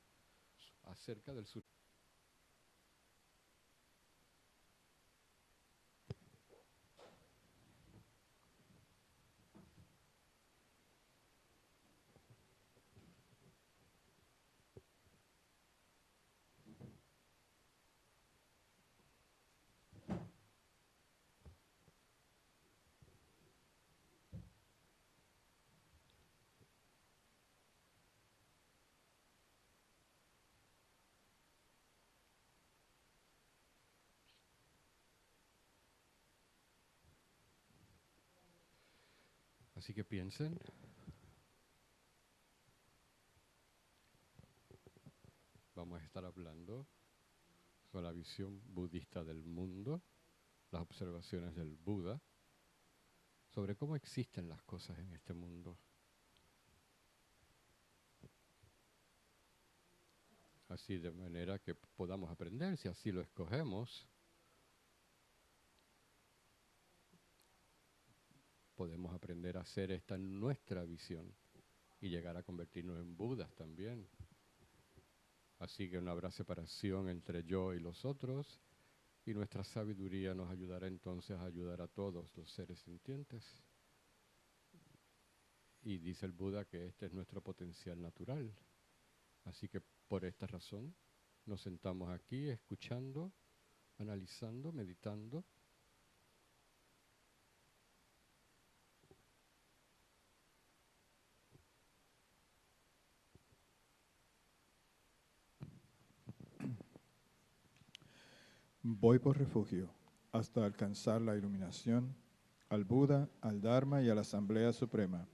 acerca del surgimiento. Así que piensen. Vamos a estar hablando sobre la visión budista del mundo, las observaciones del Buda, sobre cómo existen las cosas en este mundo. Así de manera que podamos aprender, si así lo escogemos, podemos aprender a hacer esta nuestra visión y llegar a convertirnos en Budas también. Así que no habrá separación entre yo y los otros, y nuestra sabiduría nos ayudará entonces a ayudar a todos los seres sintientes. Y dice el Buda que este es nuestro potencial natural. Así que por esta razón nos sentamos aquí escuchando, analizando, meditando. Voy por refugio hasta alcanzar la iluminación, al Buda, al Dharma y a la Asamblea Suprema,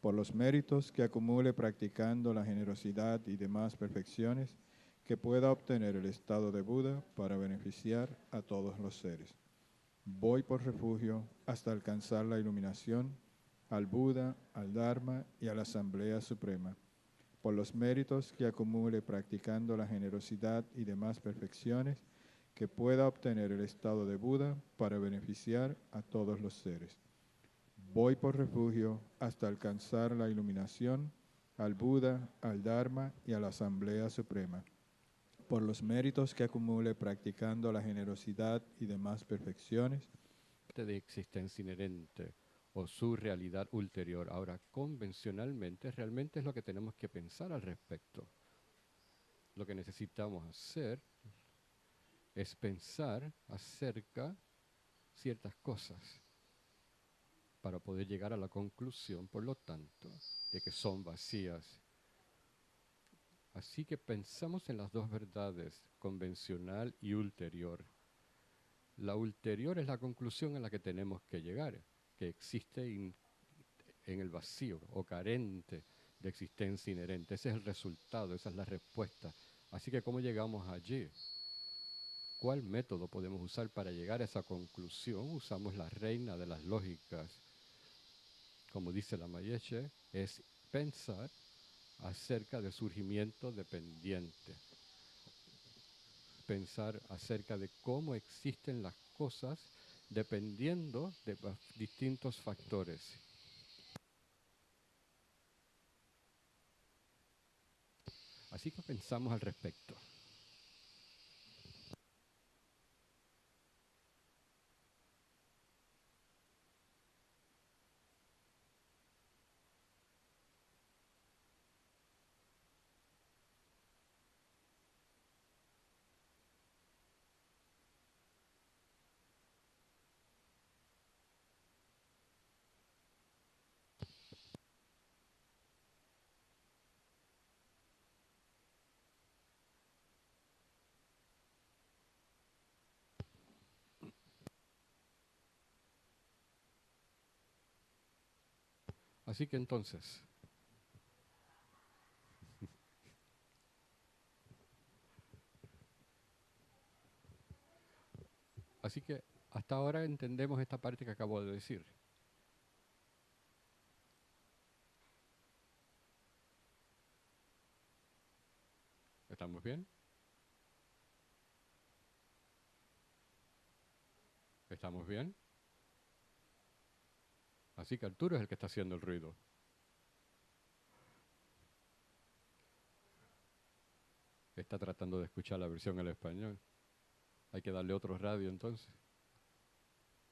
por los méritos que acumule practicando la generosidad y demás perfecciones, que pueda obtener el estado de Buda para beneficiar a todos los seres. Voy por refugio hasta alcanzar la iluminación, al Buda, al Dharma y a la Asamblea Suprema, por los méritos que acumule practicando la generosidad y demás perfecciones, que pueda obtener el estado de Buda para beneficiar a todos los seres. Voy por refugio hasta alcanzar la iluminación, al Buda, al Dharma y a la Asamblea Suprema, por los méritos que acumule practicando la generosidad y demás perfecciones. De existencia inherente o su realidad ulterior. Ahora, convencionalmente, realmente es lo que tenemos que pensar al respecto. Lo que necesitamos hacer es pensar acerca de ciertas cosas para poder llegar a la conclusión, por lo tanto, de que son vacías. Así que pensamos en las dos verdades, convencional y ulterior. La ulterior es la conclusión a la que tenemos que llegar, que existe en el vacío o carente de existencia inherente. Ese es el resultado, esa es la respuesta. Así que, ¿cómo llegamos allí? ¿Cuál método podemos usar para llegar a esa conclusión? Usamos la reina de las lógicas. Como dice la Mayeshe, es pensar acerca del surgimiento dependiente. Pensar acerca de cómo existen las cosas dependiendo de distintos factores. Así que pensamos al respecto. Así que entonces, hasta ahora entendemos esta parte que acabo de decir. ¿Estamos bien? ¿Estamos bien? Así que Arturo es el que está haciendo el ruido. Está tratando de escuchar la versión en español. Hay que darle otro radio entonces.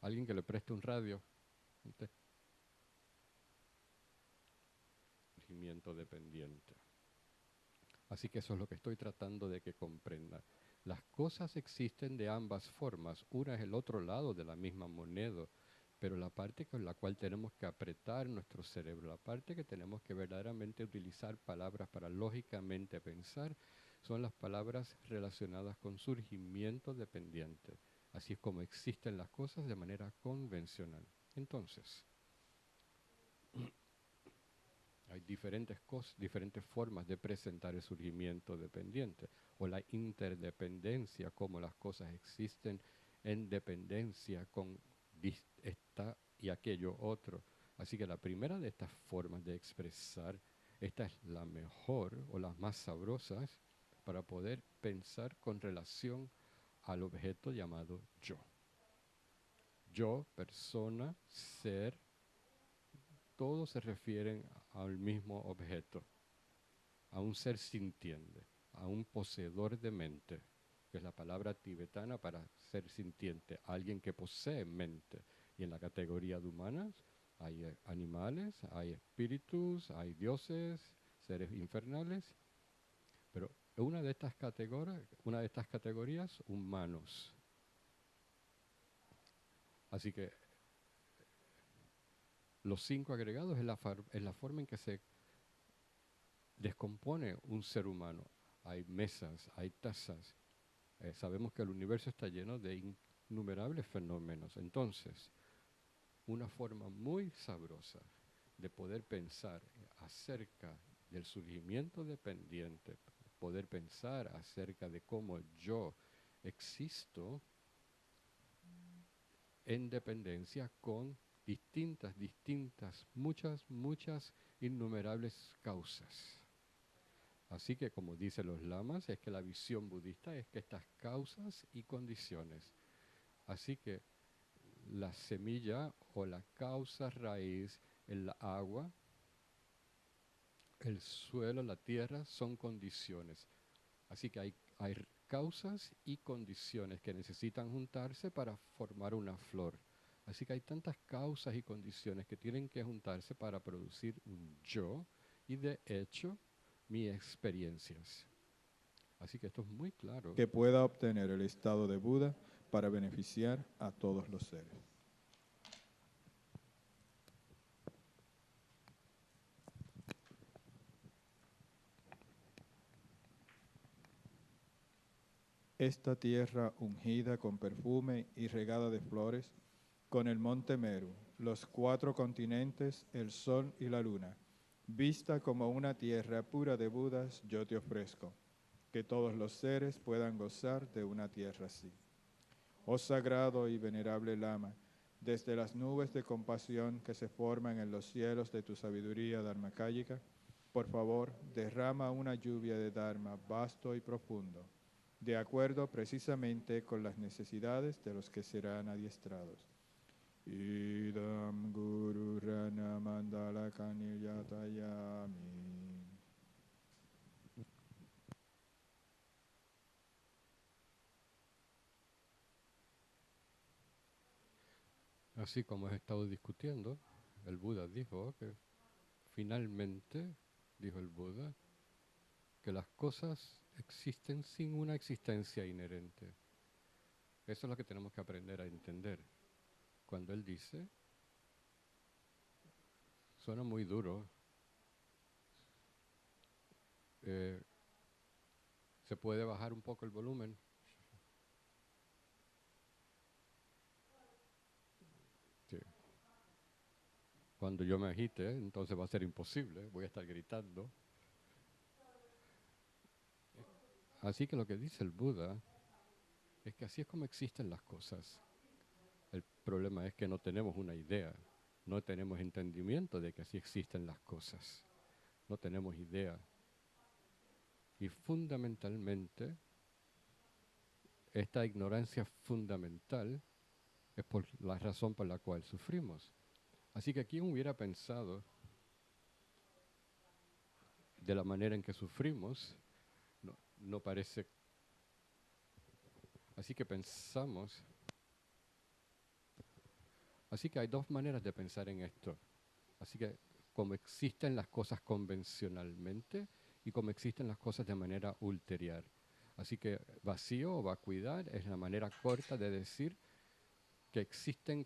Alguien que le preste un radio. Surgimiento dependiente. Así que eso es lo que estoy tratando de que comprenda. Las cosas existen de ambas formas. Una es el otro lado de la misma moneda. Pero la parte con la cual tenemos que apretar nuestro cerebro, la parte que tenemos que verdaderamente utilizar palabras para lógicamente pensar, son las palabras relacionadas con surgimiento dependiente. Así es como existen las cosas de manera convencional. Entonces, Hay diferentes formas de presentar el surgimiento dependiente o la interdependencia, como las cosas existen en dependencia con esta y aquello otro. Así que la primera de estas formas de expresar, esta es la mejor o las más sabrosas para poder pensar con relación al objeto llamado yo. Yo, persona, ser, todos se refieren al mismo objeto, a un ser sintiente, a un poseedor de mente, que es la palabra tibetana para ser sintiente, alguien que posee mente. Y en la categoría de humanas hay animales, hay espíritus, hay dioses, seres infernales, pero una de estas categorías, humanos. Así que los 5 agregados es la forma en que se descompone un ser humano. Hay mesas, hay tazas. Sabemos que el universo está lleno de innumerables fenómenos. Entonces, una forma muy sabrosa de poder pensar acerca del surgimiento dependiente, poder pensar acerca de cómo yo existo en dependencia con muchas, innumerables causas. Así que, como dicen los lamas, es que la visión budista es que estas causas y condiciones. Así que la semilla o la causa raíz, el agua, el suelo, la tierra, son condiciones. Así que hay causas y condiciones que necesitan juntarse para formar una flor. Así que hay tantas causas y condiciones que tienen que juntarse para producir un yo y de hecho mis experiencias. Así que esto es muy claro. Que pueda obtener el estado de Buda para beneficiar a todos los seres. Esta tierra ungida con perfume y regada de flores, con el monte Meru, los 4 continentes, el sol y la luna, vista como una tierra pura de Budas, yo te ofrezco, que todos los seres puedan gozar de una tierra así. Oh sagrado y venerable Lama, desde las nubes de compasión que se forman en los cielos de tu sabiduría dharmakāyica, por favor, derrama una lluvia de Dharma vasto y profundo, de acuerdo precisamente con las necesidades de los que serán adiestrados. Idam Guru Rana Mandala Kaniyatayami. Así como he estado discutiendo, el Buda dijo que finalmente, dijo el Buda, que las cosas existen sin una existencia inherente. Eso es lo que tenemos que aprender a entender. Cuando él dice, suena muy duro, ¿se puede bajar un poco el volumen? Sí. Cuando yo me agite, entonces va a ser imposible, voy a estar gritando. Así que lo que dice el Buda es que así es como existen las cosas. El problema es que no tenemos una idea, no tenemos entendimiento de que así existen las cosas. No tenemos idea. Y fundamentalmente, esta ignorancia fundamental es por la razón por la cual sufrimos. Así que ¿quién hubiera pensado de la manera en que sufrimos? No parece. Así que pensamos. Así que hay 2 maneras de pensar en esto. Así que como existen las cosas convencionalmente y como existen las cosas de manera ulterior. Así que vacío o vacuidad es la manera corta de decir que existen